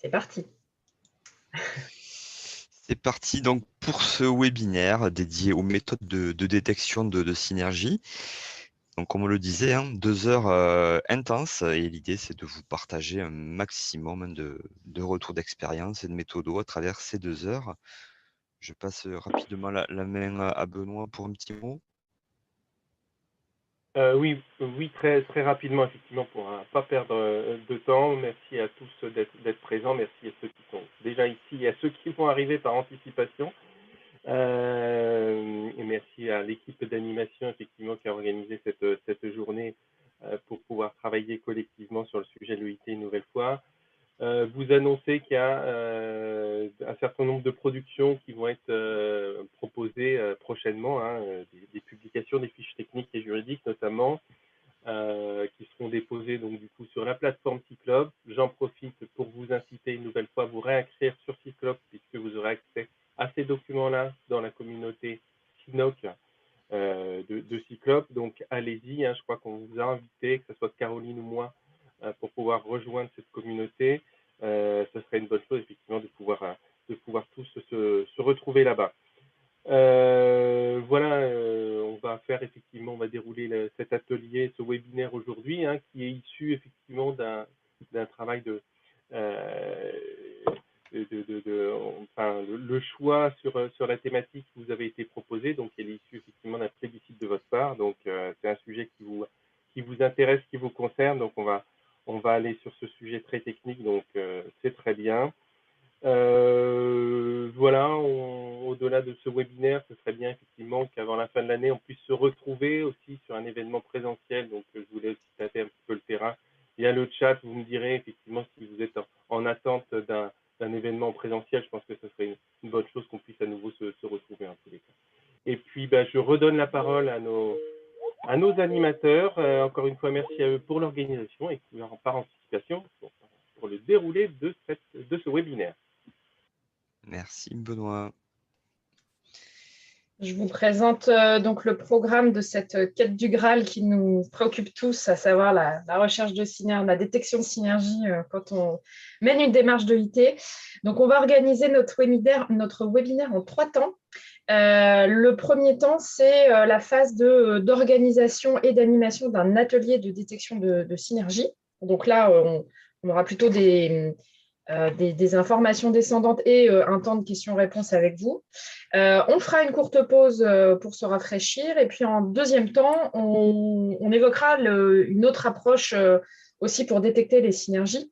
C'est parti. C'est parti donc pour ce webinaire dédié aux méthodes de détection de synergie. Donc, comme on le disait, 2 heures intenses et l'idée c'est de vous partager un maximum de retours d'expérience et de méthodos à travers ces 2 heures. Je passe rapidement la main à Benoît pour un petit mot. Oui, très, très rapidement, effectivement, pour ne pas perdre de temps. Merci à tous d'être présents. Merci à ceux qui sont déjà ici et à ceux qui vont arriver par anticipation. Et merci à l'équipe d'animation, effectivement, qui a organisé cette journée pour pouvoir travailler collectivement sur le sujet de l'EIT une nouvelle fois. Vous annoncez qu'il y a un certain nombre de productions qui vont être proposées prochainement, des publications, des fiches techniques et juridiques notamment, qui seront déposées donc du coup sur la plateforme Cyclope. J'en profite pour vous inciter une nouvelle fois à vous réinscrire sur Cyclope puisque vous aurez accès à ces documents-là dans la communauté SINOC de Cyclope. Donc allez-y, je crois qu'on vous a invité, que ce soit Caroline ou moi, pour pouvoir rejoindre cette communauté. Ce serait une bonne chose effectivement de pouvoir tous se retrouver là-bas. Voilà, on va faire effectivement, on va dérouler cet atelier, ce webinaire aujourd'hui, qui est issu effectivement d'un travail euh, enfin, le choix sur la thématique qui vous avait été proposé, donc elle est issue effectivement d'un plébiscite de votre part, donc c'est un sujet qui vous intéresse, qui vous concerne, donc on va aller sur ce sujet très technique, donc c'est très bien. Voilà, au-delà de ce webinaire, ce serait bien effectivement qu'avant la fin de l'année, on puisse se retrouver aussi sur un événement présentiel. Donc, je voulais aussi tâter un petit peu le terrain. Il y a le chat, vous me direz effectivement si vous êtes en attente d'un événement présentiel. Je pense que ce serait une bonne chose qu'on puisse à nouveau se retrouver en tous les cas. Et puis, je redonne la parole à nos animateurs. Encore une fois, merci à eux pour l'organisation et par anticipation pour le déroulé de ce webinaire. Merci Benoît. Je vous présente donc le programme de cette quête du Graal qui nous préoccupe tous, à savoir la recherche de synergie, la détection de synergie quand on mène une démarche de IT. Donc, on va organiser notre webinaire en 3 temps. Le premier temps, c'est la phase d'organisation et d'animation d'un atelier de détection de synergie. Donc là, on aura plutôt des informations descendantes et un temps de questions-réponses avec vous. On fera une courte pause pour se rafraîchir et puis en deuxième temps, on évoquera une autre approche aussi pour détecter les synergies,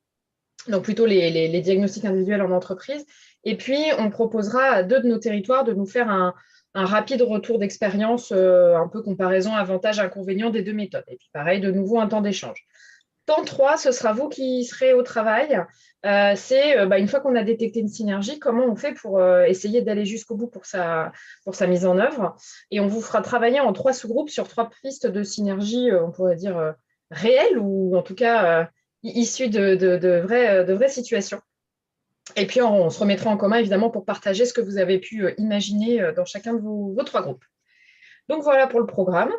donc plutôt les diagnostics individuels en entreprise. Et puis, on proposera à 2 de nos territoires de nous faire un rapide retour d'expérience, un peu comparaison avantages-inconvénients des 2 méthodes. Et puis, pareil, de nouveau, un temps d'échange. Temps 3, ce sera vous qui serez au travail. C'est une fois qu'on a détecté une synergie, comment on fait pour essayer d'aller jusqu'au bout pour sa mise en œuvre. Et on vous fera travailler en 3 sous-groupes sur 3 pistes de synergie, on pourrait dire réelles ou en tout cas issues de vraies situations. Et puis, on se remettra en commun, évidemment, pour partager ce que vous avez pu imaginer dans chacun de vos 3 groupes. Donc, voilà pour le programme.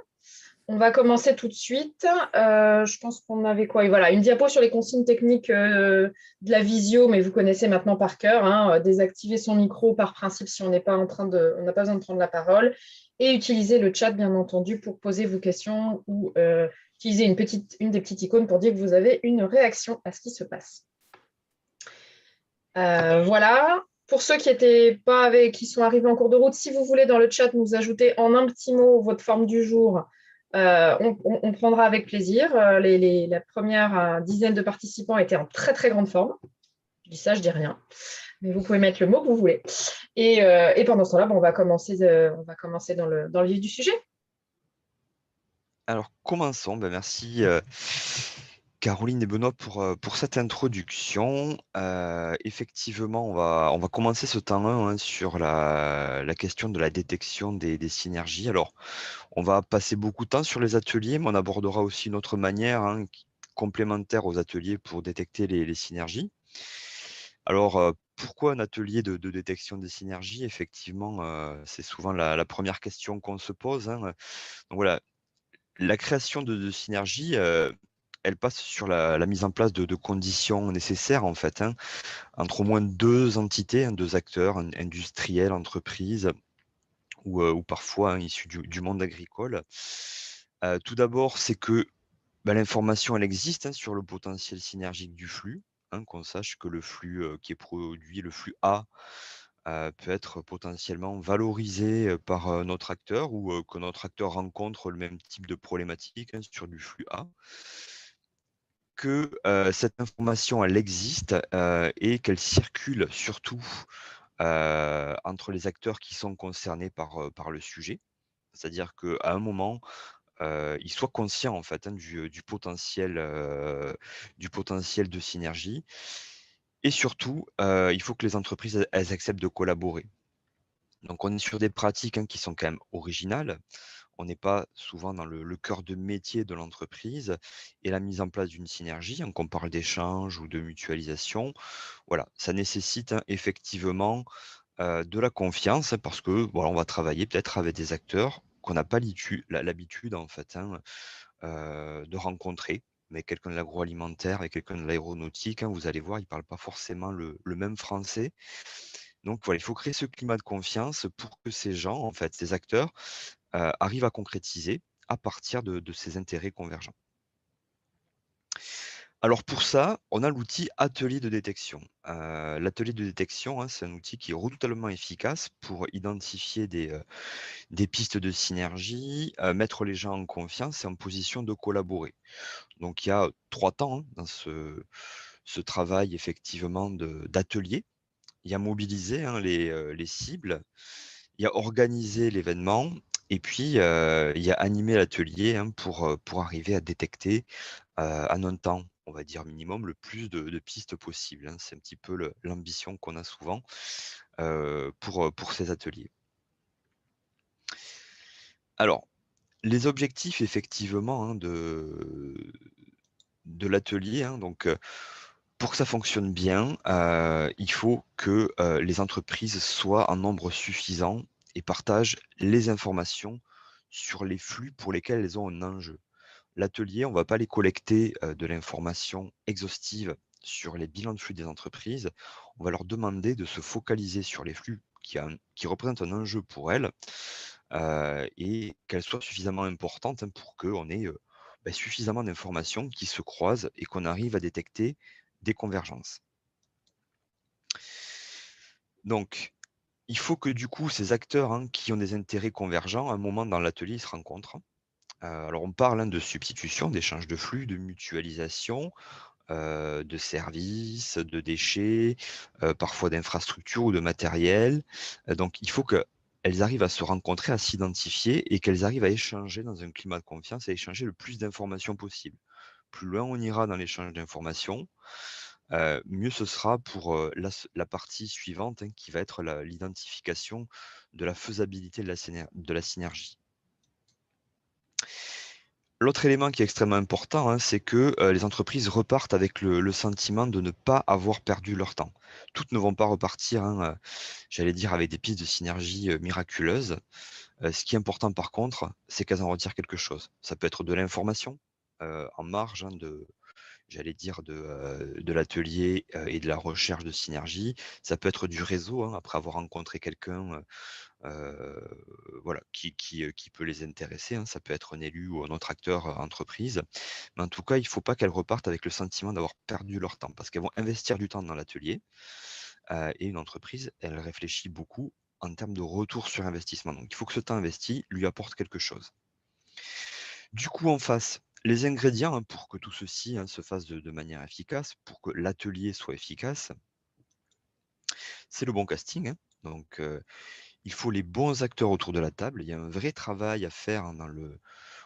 On va commencer tout de suite. Je pense qu'on avait quoi? Et voilà, une diapo sur les consignes techniques de la visio, mais vous connaissez maintenant par cœur. Désactiver son micro par principe si on n'a pas besoin de prendre la parole. Et utiliser le chat, bien entendu, pour poser vos questions ou utiliser une des petites icônes pour dire que vous avez une réaction à ce qui se passe. Voilà. Pour ceux qui sont arrivés en cours de route, si vous voulez dans le chat nous ajouter en un petit mot votre forme du jour, on prendra avec plaisir. La première dizaine de participants étaient en très, très grande forme. Je dis ça, je dis rien. Mais vous pouvez mettre le mot que vous voulez. Et pendant ce temps-là, on va commencer dans le vif du sujet. Alors, commençons. Merci Caroline et Benoît pour cette introduction. Effectivement, on va commencer ce temps 1 sur la question de la détection des synergies. Alors, on va passer beaucoup de temps sur les ateliers, mais on abordera aussi une autre manière complémentaire aux ateliers pour détecter les synergies. Alors, pourquoi un atelier de détection des synergies? Effectivement, c'est souvent la première question qu'on se pose. Donc voilà, la création de synergies, elle passe sur la mise en place de conditions nécessaires, en fait, hein, entre au moins 2 entités, hein, 2 acteurs, industriels, entreprises ou parfois, hein, issus du monde agricole. Tout d'abord, c'est que, bah, l'information, elle existe, hein, sur le potentiel synergique du flux, hein, qu'on sache que le flux, qui est produit, le flux A, peut être potentiellement valorisé, par, notre acteur ou, que notre acteur rencontre le même type de problématique, hein, sur du flux A. Que, cette information, elle existe, et qu'elle circule surtout, entre les acteurs qui sont concernés par le sujet. C'est-à-dire qu'à un moment, ils soient conscients en fait, hein, du potentiel de synergie et surtout, il faut que les entreprises, elles acceptent de collaborer. Donc on est sur des pratiques, hein, qui sont quand même originales. On n'est pas souvent dans le cœur de métier de l'entreprise et la mise en place d'une synergie, hein, qu'on parle d'échange ou de mutualisation, voilà, ça nécessite, hein, effectivement, de la confiance, hein, parce que, voilà, on va travailler peut-être avec des acteurs qu'on n'a pas l'habitude en fait, hein, de rencontrer. Mais quelqu'un de l'agroalimentaire et quelqu'un de l'aéronautique, hein, vous allez voir, ils ne parlent pas forcément le même français. Donc voilà, il faut créer ce climat de confiance pour que ces gens, en fait, ces acteurs, arrivent à concrétiser à partir de ces intérêts convergents. Alors pour ça, on a l'outil atelier de détection. L'atelier de détection, hein, c'est un outil qui est redoutablement efficace pour identifier des pistes de synergie, mettre les gens en confiance et en position de collaborer. Donc il y a 3 temps, hein, dans ce travail effectivement d'atelier. Il y a mobiliser, hein, les cibles, il y a organiser l'événement et puis, il y a animer l'atelier, hein, pour arriver à détecter, en un temps, on va dire minimum, le plus de pistes possibles, hein. C'est un petit peu l'ambition qu'on a souvent, pour ces ateliers. Alors, les objectifs effectivement, hein, de l'atelier, hein, donc, pour que ça fonctionne bien, il faut que, les entreprises soient en nombre suffisant et partagent les informations sur les flux pour lesquels elles ont un enjeu. L'atelier, on ne va pas les collecter, de l'information exhaustive sur les bilans de flux des entreprises. On va leur demander de se focaliser sur les flux qui représentent un enjeu pour elles, et qu'elles soient suffisamment importantes, hein, pour qu'on ait, suffisamment d'informations qui se croisent et qu'on arrive à détecter des convergences. Donc, il faut que du coup ces acteurs, hein, qui ont des intérêts convergents, à un moment dans l'atelier, ils se rencontrent. Alors on parle, hein, de substitution, d'échange de flux, de mutualisation, de services, de déchets, parfois d'infrastructures ou de matériel. Donc il faut qu'elles arrivent à se rencontrer, à s'identifier et qu'elles arrivent à échanger dans un climat de confiance, à échanger le plus d'informations possible. Plus loin on ira dans l'échange d'informations, mieux ce sera pour, la partie suivante, hein, qui va être l'identification de la faisabilité de la synergie. L'autre élément qui est extrêmement important, hein, c'est que, les entreprises repartent avec le sentiment de ne pas avoir perdu leur temps. Toutes ne vont pas repartir, hein, j'allais dire avec des pistes de synergie, miraculeuses. Ce qui est important par contre, c'est qu'elles en retirent quelque chose. Ça peut être de l'information, en marge, hein, j'allais dire de l'atelier, et de la recherche de synergie. Ça peut être du réseau, hein, après avoir rencontré quelqu'un, voilà, qui peut les intéresser, hein. Ça peut être un élu ou un autre acteur, entreprise. Mais en tout cas, il ne faut pas qu'elles repartent avec le sentiment d'avoir perdu leur temps parce qu'elles vont investir du temps dans l'atelier, et une entreprise, elle réfléchit beaucoup en termes de retour sur investissement. Donc il faut que ce temps investi lui apporte quelque chose. Du coup, en face, les ingrédients, hein, pour que tout ceci, hein, se fasse de manière efficace, pour que l'atelier soit efficace, c'est le bon casting, hein. Donc, il faut les bons acteurs autour de la table. Il y a un vrai travail à faire, hein,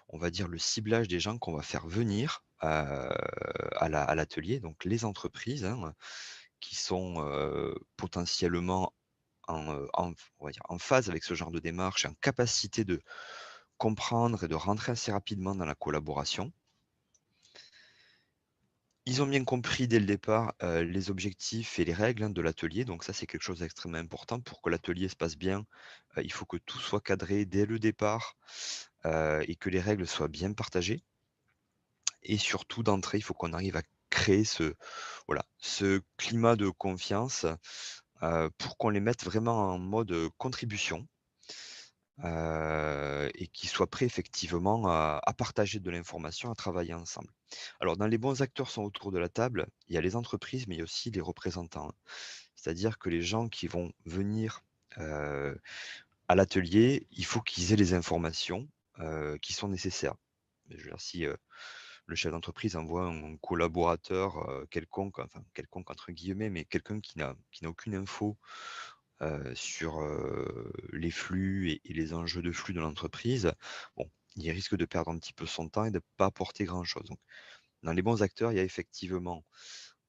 on va dire, le ciblage des gens qu'on va faire venir, à l'atelier. Donc les entreprises, hein, qui sont, potentiellement on va dire, en phase avec ce genre de démarche, en capacité de comprendre et de rentrer assez rapidement dans la collaboration. Ils ont bien compris dès le départ, les objectifs et les règles, hein, de l'atelier, donc ça, c'est quelque chose d'extrêmement important. Pour que l'atelier se passe bien, il faut que tout soit cadré dès le départ, et que les règles soient bien partagées Et surtout, d'entrée, il faut qu'on arrive à créer ce climat de confiance pour qu'on les mette vraiment en mode contribution et qu'ils soient prêts effectivement à partager de l'information, à travailler ensemble. Alors, dans les bons acteurs sont autour de la table, il y a les entreprises, mais il y a aussi les représentants, hein. C'est-à-dire que les gens qui vont venir à l'atelier, il faut qu'ils aient les informations qui sont nécessaires. Je veux dire, si le chef d'entreprise envoie un collaborateur quelconque, enfin quelconque entre guillemets, mais quelqu'un qui n'a aucune info sur les flux et les enjeux de flux de l'entreprise, bon, il risque de perdre un petit peu son temps et de ne pas apporter grand-chose. Donc, dans les bons acteurs, il y a effectivement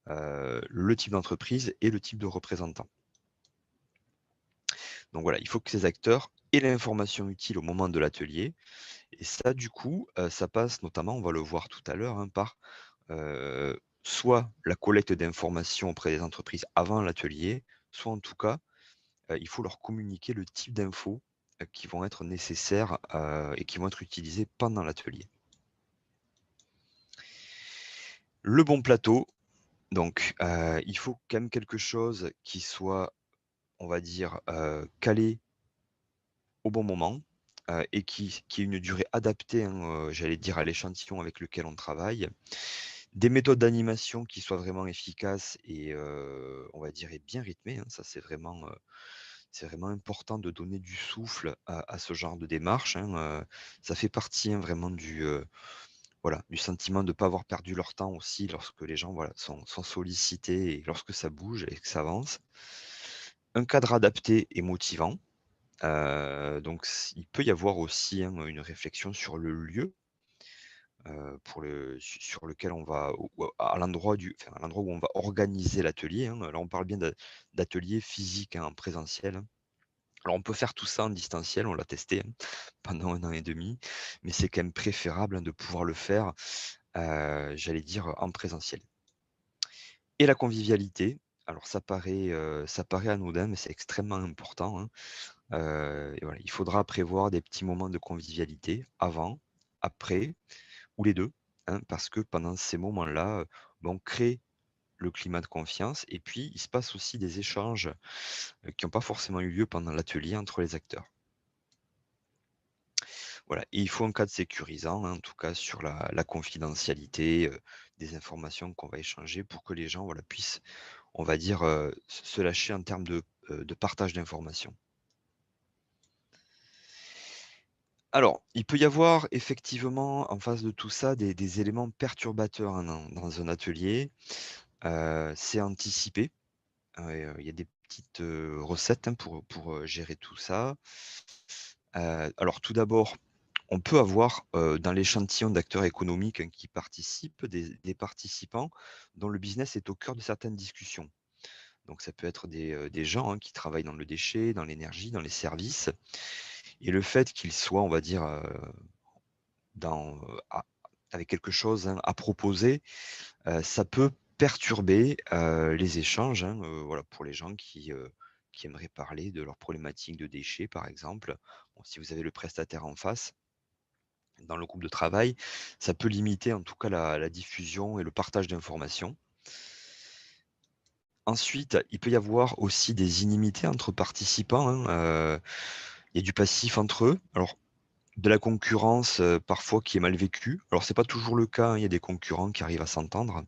le type d'entreprise et le type de représentant. Donc voilà, il faut que ces acteurs aient l'information utile au moment de l'atelier. Et ça, du coup, ça passe notamment, on va le voir tout à l'heure, hein, par soit la collecte d'informations auprès des entreprises avant l'atelier, soit en tout cas, il faut leur communiquer le type d'infos qui vont être nécessaires et qui vont être utilisées pendant l'atelier. Le bon plateau, donc il faut quand même quelque chose qui soit, on va dire, calé au bon moment et qui ait une durée adaptée, hein, j'allais dire, à l'échantillon avec lequel on travaille. Des méthodes d'animation qui soient vraiment efficaces et on va dire et bien rythmées, hein. Ça, c'est vraiment important de donner du souffle à ce genre de démarche, hein. Ça fait partie, hein, vraiment du sentiment de ne pas avoir perdu leur temps aussi lorsque les gens, voilà, sont sollicités et lorsque ça bouge et que ça avance. Un cadre adapté et motivant. Donc il peut y avoir aussi, hein, une réflexion sur le lieu, sur lequel on va à l'endroit où on va organiser l'atelier, hein. Là, on parle bien d'atelier physique, hein, en présentiel, hein. Alors on peut faire tout ça en distanciel, on l'a testé, hein, pendant 1 an et demi, mais c'est quand même préférable, hein, de pouvoir le faire, j'allais dire, en présentiel. Et la convivialité, alors ça paraît anodin, mais c'est extrêmement important, hein. Et voilà, il faudra prévoir des petits moments de convivialité avant, après ou les 2, hein, parce que pendant ces moments-là, on crée le climat de confiance et puis il se passe aussi des échanges, qui n'ont pas forcément eu lieu pendant l'atelier entre les acteurs. Voilà, et il faut un cadre sécurisant, hein, en tout cas sur la confidentialité, des informations qu'on va échanger pour que les gens, voilà, puissent, on va dire, se lâcher en termes de partage d'informations. Alors, il peut y avoir effectivement en face de tout ça des éléments perturbateurs, hein, dans un atelier. C'est anticipé. Il y a des petites, recettes, hein, pour gérer tout ça. Alors tout d'abord, on peut avoir, dans l'échantillon d'acteurs économiques, hein, qui participent, des participants dont le business est au cœur de certaines discussions. Donc ça peut être des gens, hein, qui travaillent dans le déchet, dans l'énergie, dans les services et le fait qu'ils soient, on va dire, dans, avec quelque chose, hein, à proposer, ça peut perturber, les échanges, hein, voilà, pour les gens qui aimeraient parler de leurs problématiques de déchets, par exemple. Bon, si vous avez le prestataire en face, dans le groupe de travail, ça peut limiter en tout cas la diffusion et le partage d'informations. Ensuite, il peut y avoir aussi des inimitiés entre participants, hein, il y a du passif entre eux. Alors, de la concurrence, parfois qui est mal vécue. Alors c'est pas toujours le cas, hein, il y a des concurrents qui arrivent à s'entendre.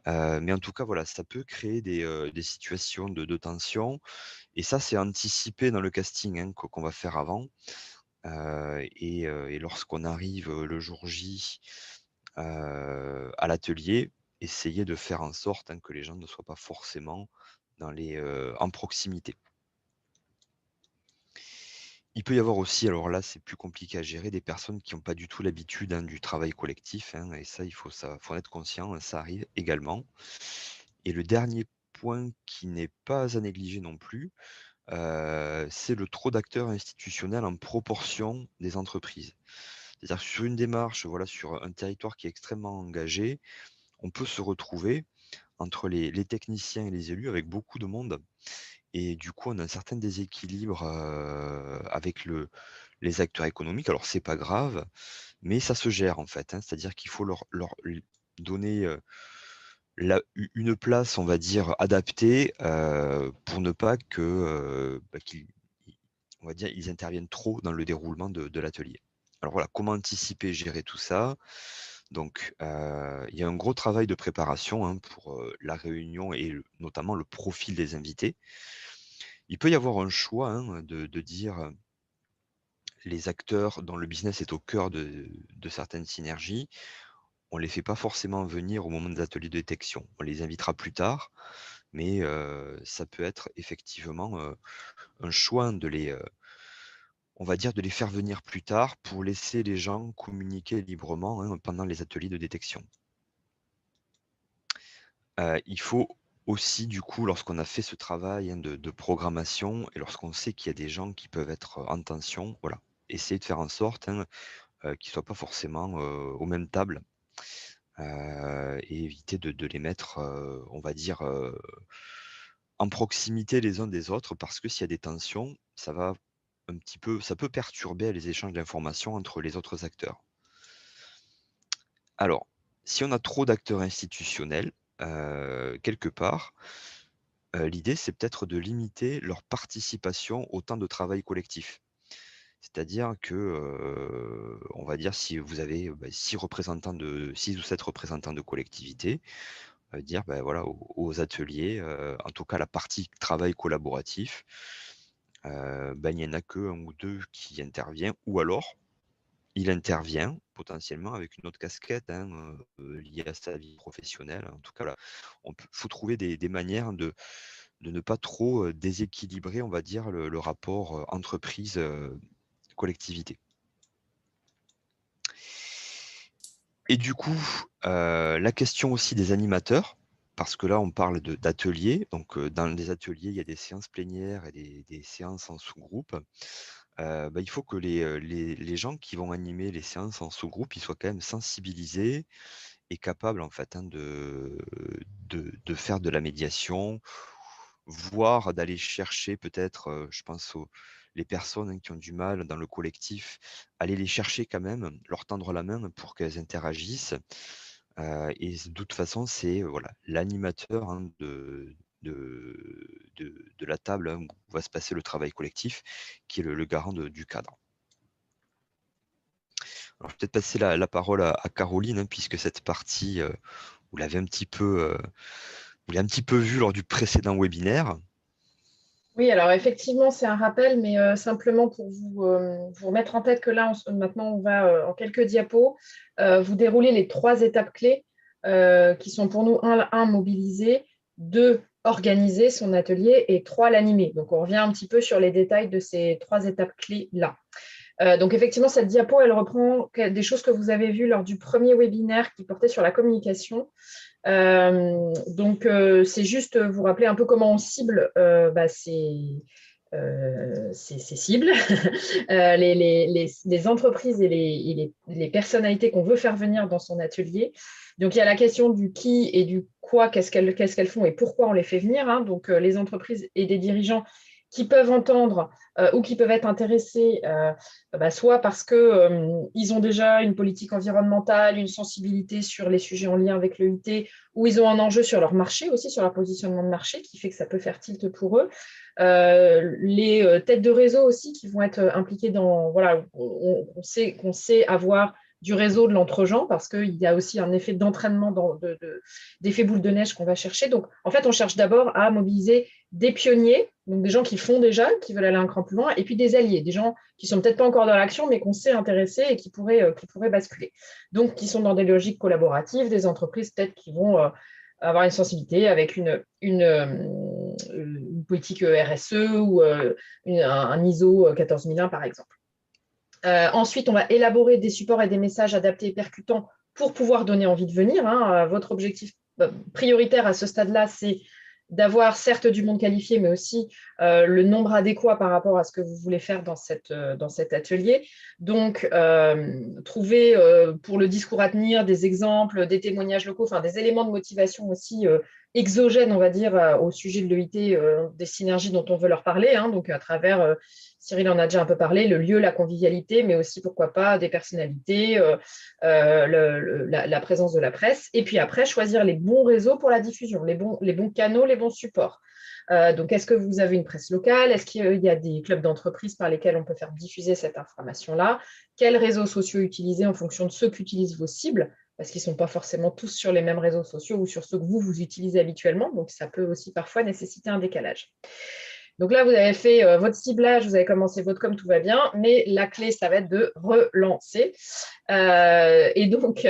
Mais en tout cas, voilà, ça peut créer des situations de tension et ça, c'est anticipé dans le casting, hein, qu'on va faire avant. Et lorsqu'on arrive, le jour J, à l'atelier, essayer de faire en sorte, hein, que les gens ne soient pas forcément en proximité. Il peut y avoir aussi, alors là, c'est plus compliqué à gérer, des personnes qui n'ont pas du tout l'habitude, hein, du travail collectif, hein, et ça, faut en être conscient, hein, ça arrive également. Et le dernier point qui n'est pas à négliger non plus, c'est le trop d'acteurs institutionnels en proportion des entreprises. C'est-à-dire que sur une démarche, voilà, sur un territoire qui est extrêmement engagé, on peut se retrouver entre les techniciens et les élus avec beaucoup de monde et du coup, on a un certain déséquilibre, avec les acteurs économiques. Alors, c'est pas grave, mais ça se gère en fait, hein. C'est-à-dire qu'il faut leur donner une place, on va dire, adaptée pour ne pas qu'ils on va dire, ils interviennent trop dans le déroulement de l'atelier. Alors voilà, comment anticiper, gérer tout ça? Donc, il y a un gros travail de préparation, hein, pour la réunion et notamment le profil des invités. Il peut y avoir un choix, hein, de dire les acteurs dont le business est au cœur de certaines synergies, on ne les fait pas forcément venir au moment des ateliers de détection. On les invitera plus tard, mais ça peut être effectivement un choix on va dire de les faire venir plus tard pour laisser les gens communiquer librement, hein, pendant les ateliers de détection. Il faut aussi, du coup, lorsqu'on a fait ce travail, hein, de programmation et lorsqu'on sait qu'il y a des gens qui peuvent être en tension, voilà, essayer de faire en sorte, hein, qu'ils ne soient pas forcément aux mêmes tables et éviter de les mettre, on va dire, en proximité les uns des autres parce que s'il y a des tensions, ça peut perturber les échanges d'informations entre les autres acteurs. Alors, si on a trop d'acteurs institutionnels, quelque part, l'idée, c'est peut-être de limiter leur participation au temps de travail collectif. C'est-à-dire que, on va dire, si vous avez 6 ou 7 représentants de collectivité, dire voilà, aux ateliers, en tout cas la partie travail collaboratif, il n'y en a qu'un ou deux qui intervient, ou alors il intervient potentiellement avec une autre casquette, hein, liée à sa vie professionnelle. En tout cas, là, faut trouver des manières de ne pas trop déséquilibrer, on va dire, le rapport entreprise-collectivité. Et du coup, la question aussi des animateurs, parce que là, on parle d'ateliers. Donc, dans des ateliers, il y a des séances plénières et des séances en sous-groupe. Il faut que les gens qui vont animer les séances en sous-groupe, ils soient quand même sensibilisés et capables, en fait, hein, de faire de la médiation, voire d'aller chercher peut-être, je pense les personnes, hein, qui ont du mal dans le collectif, aller les chercher quand même, leur tendre la main pour qu'elles interagissent. Et de toute façon, c'est voilà, l'animateur, hein, de la table, hein, où va se passer le travail collectif, qui est le garant du cadre. Alors, je vais peut-être passer la parole à Caroline, hein, puisque cette partie, vous l'avez un petit peu vu lors du précédent webinaire. Oui, alors effectivement, c'est un rappel, mais simplement pour vous remettre en tête que là, maintenant, on va en quelques diapos vous dérouler les 3 étapes clés qui sont pour nous 1, mobiliser, 2, organiser son atelier et 3, l'animer. Donc, on revient un petit peu sur les détails de ces 3 étapes clés-là. Donc, effectivement, cette diapo, elle reprend des choses que vous avez vues lors du premier webinaire qui portait sur la communication. Donc, c'est juste vous rappeler un peu comment on cible ces cibles, les entreprises et les personnalités qu'on veut faire venir dans son atelier. Donc, il y a la question du qui et du quoi, qu'est-ce qu'elles font et pourquoi on les fait venir, hein. Donc, les entreprises et des dirigeants qui peuvent entendre ou qui peuvent être intéressés, soit parce qu'ils ont déjà une politique environnementale, une sensibilité sur les sujets en lien avec l'EIT, ou ils ont un enjeu sur leur marché aussi, sur leur positionnement de marché, qui fait que ça peut faire tilt pour eux. Les têtes de réseau aussi qui vont être impliquées dans… Voilà, on sait qu'on sait avoir du réseau de l'entre-gens parce qu'il y a aussi un effet d'entraînement, d'effet boule de neige qu'on va chercher. Donc, en fait, on cherche d'abord à mobiliser des pionniers, donc des gens qui font déjà, qui veulent aller un cran plus loin, et puis des alliés, des gens qui ne sont peut-être pas encore dans l'action, mais qu'on sait intéresser et qui pourraient basculer. Donc, qui sont dans des logiques collaboratives, des entreprises peut-être qui vont avoir une sensibilité avec une politique RSE ou un ISO 14001, par exemple. Ensuite, on va élaborer des supports et des messages adaptés et percutants pour pouvoir donner envie de venir, hein. Votre objectif prioritaire à ce stade-là, c'est d'avoir certes du monde qualifié, mais aussi le nombre adéquat par rapport à ce que vous voulez faire dans cet atelier. Donc, trouver pour le discours à tenir des exemples, des témoignages locaux, enfin des éléments de motivation aussi exogènes, on va dire, au sujet de l'EIT, des synergies dont on veut leur parler, hein, donc à travers Cyril en a déjà un peu parlé, le lieu, la convivialité, mais aussi, pourquoi pas, des personnalités, la présence de la presse. Et puis après, choisir les bons réseaux pour la diffusion, les bons canaux, les bons supports. Donc, est-ce que vous avez une presse locale? Est-ce qu'il y a des clubs d'entreprise par lesquels on peut faire diffuser cette information-là? Quels réseaux sociaux utiliser en fonction de ceux qu'utilisent vos cibles? Parce qu'ils ne sont pas forcément tous sur les mêmes réseaux sociaux ou sur ceux que vous utilisez habituellement. Donc, ça peut aussi parfois nécessiter un décalage. Donc là, vous avez fait votre ciblage, vous avez commencé votre com, tout va bien, mais la clé, ça va être de relancer. Et donc,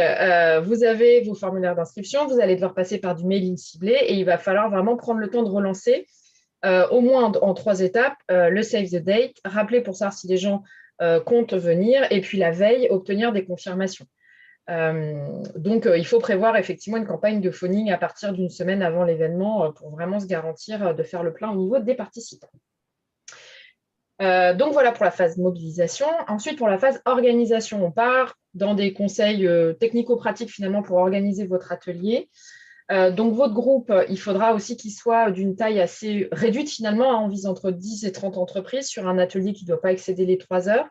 vous avez vos formulaires d'inscription, vous allez devoir passer par du mailing ciblé et il va falloir vraiment prendre le temps de relancer, au moins en 3 étapes, le save the date, rappeler pour savoir si les gens comptent venir, et puis la veille, obtenir des confirmations. Donc, il faut prévoir effectivement une campagne de phoning à partir d'une semaine avant l'événement pour vraiment se garantir de faire le plein au niveau des participants. Donc, voilà pour la phase mobilisation. Ensuite, pour la phase organisation, on part dans des conseils technico-pratiques finalement pour organiser votre atelier. Donc, votre groupe, il faudra aussi qu'il soit d'une taille assez réduite finalement, hein, on vise entre 10 et 30 entreprises sur un atelier qui ne doit pas excéder les 3 heures.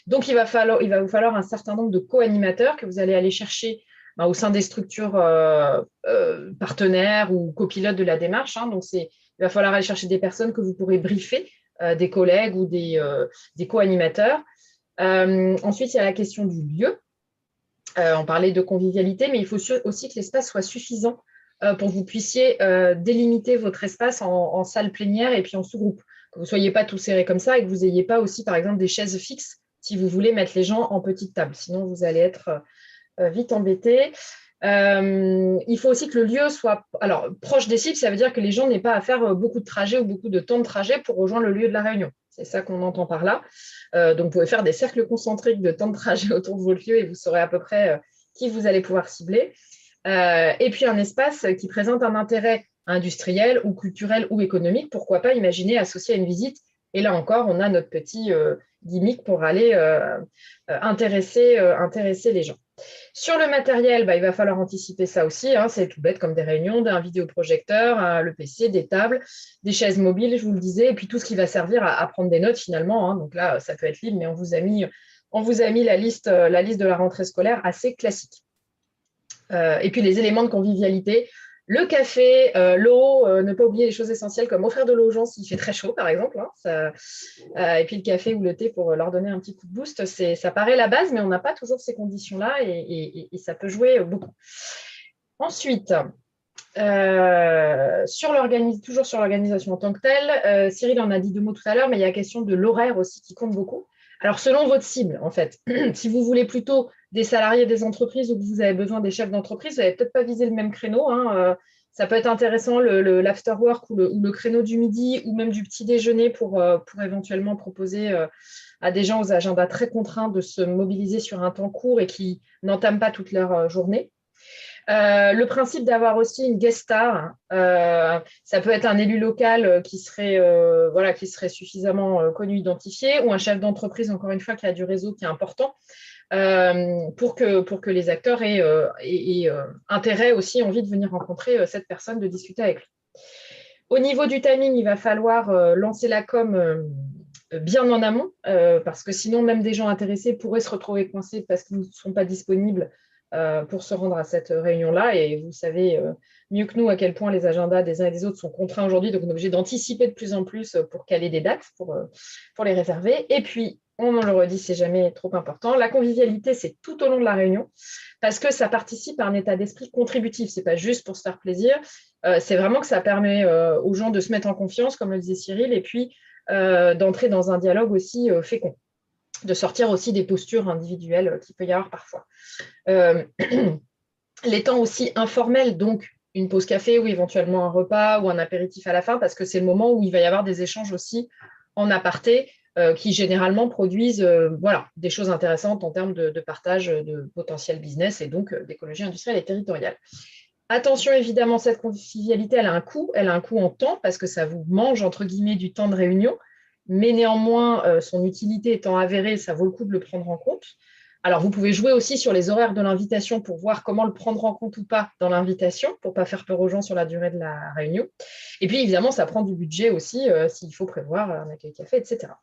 Donc, il va vous falloir un certain nombre de co-animateurs que vous allez aller chercher au sein des structures partenaires ou copilotes de la démarche. Hein. Donc, il va falloir aller chercher des personnes que vous pourrez briefer, des collègues ou des co-animateurs. Ensuite, il y a la question du lieu. On parlait de convivialité, mais il faut aussi que l'espace soit suffisant pour que vous puissiez délimiter votre espace en salle plénière et puis en sous-groupe. Que vous ne soyez pas tous serrés comme ça et que vous n'ayez pas aussi, par exemple, des chaises fixes si vous voulez mettre les gens en petite table. Sinon, vous allez être vite embêtés. Il faut aussi que le lieu soit proche des cibles. Ça veut dire que les gens n'aient pas à faire beaucoup de trajets ou beaucoup de temps de trajet pour rejoindre le lieu de la réunion. C'est ça qu'on entend par là. Donc, vous pouvez faire des cercles concentriques de temps de trajet autour de votre lieu et vous saurez à peu près qui vous allez pouvoir cibler. Et puis, un espace qui présente un intérêt industriel ou culturel ou économique. Pourquoi pas imaginer associer à une visite. Et là encore, on a notre petit gimmick pour aller intéresser les gens. Sur le matériel, il va falloir anticiper ça aussi. Hein, c'est tout bête comme des réunions, un vidéoprojecteur, le PC, des tables, des chaises mobiles, je vous le disais, et puis tout ce qui va servir à prendre des notes finalement. Hein. Donc là, ça peut être libre, mais on vous a mis la liste de la rentrée scolaire assez classique. Et puis les éléments de convivialité. Le café, l'eau, ne pas oublier les choses essentielles comme offrir de l'eau aux gens s'il fait très chaud, par exemple. Hein, et puis le café ou le thé pour leur donner un petit coup de boost. Ça paraît la base, mais on n'a pas toujours ces conditions-là et ça peut jouer beaucoup. Ensuite, toujours sur l'organisation en tant que telle, Cyril en a dit 2 mots tout à l'heure, mais il y a la question de l'horaire aussi qui compte beaucoup. Alors, selon votre cible, en fait, si vous voulez plutôt des salariés des entreprises ou que vous avez besoin des chefs d'entreprise, vous n'allez peut-être pas viser le même créneau. Hein. Ça peut être intéressant, l'afterwork ou le créneau du midi ou même du petit déjeuner pour éventuellement proposer à des gens aux agendas très contraints de se mobiliser sur un temps court et qui n'entament pas toute leur journée. Le principe d'avoir aussi une guest star, ça peut être un élu local qui serait suffisamment connu, identifié, ou un chef d'entreprise, encore une fois, qui a du réseau qui est important, pour que les acteurs aient intérêt aussi, envie de venir rencontrer cette personne, de discuter avec lui. Au niveau du timing, il va falloir lancer la com bien en amont, parce que sinon, même des gens intéressés pourraient se retrouver coincés parce qu'ils ne sont pas disponibles pour se rendre à cette réunion-là. Et vous savez mieux que nous à quel point les agendas des uns et des autres sont contraints aujourd'hui. Donc, on est obligé d'anticiper de plus en plus pour caler des dates, pour les réserver. Et puis, on le redit, c'est jamais trop important. La convivialité, c'est tout au long de la réunion parce que ça participe à un état d'esprit contributif. Ce n'est pas juste pour se faire plaisir. C'est vraiment que ça permet aux gens de se mettre en confiance, comme le disait Cyril, et puis d'entrer dans un dialogue aussi fécond, de sortir aussi des postures individuelles qu'il peut y avoir parfois. Les temps aussi informels, donc une pause café ou éventuellement un repas ou un apéritif à la fin, parce que c'est le moment où il va y avoir des échanges aussi en aparté qui généralement produisent des choses intéressantes en termes de partage de potentiel business et donc d'écologie industrielle et territoriale. Attention, évidemment, cette convivialité, elle a un coût en temps parce que ça vous mange, entre guillemets, du temps de réunion, mais néanmoins, son utilité étant avérée, ça vaut le coup de le prendre en compte. Alors, vous pouvez jouer aussi sur les horaires de l'invitation pour voir comment le prendre en compte ou pas dans l'invitation, pour ne pas faire peur aux gens sur la durée de la réunion. Et puis, évidemment, ça prend du budget aussi, s'il faut prévoir un accueil café, etc.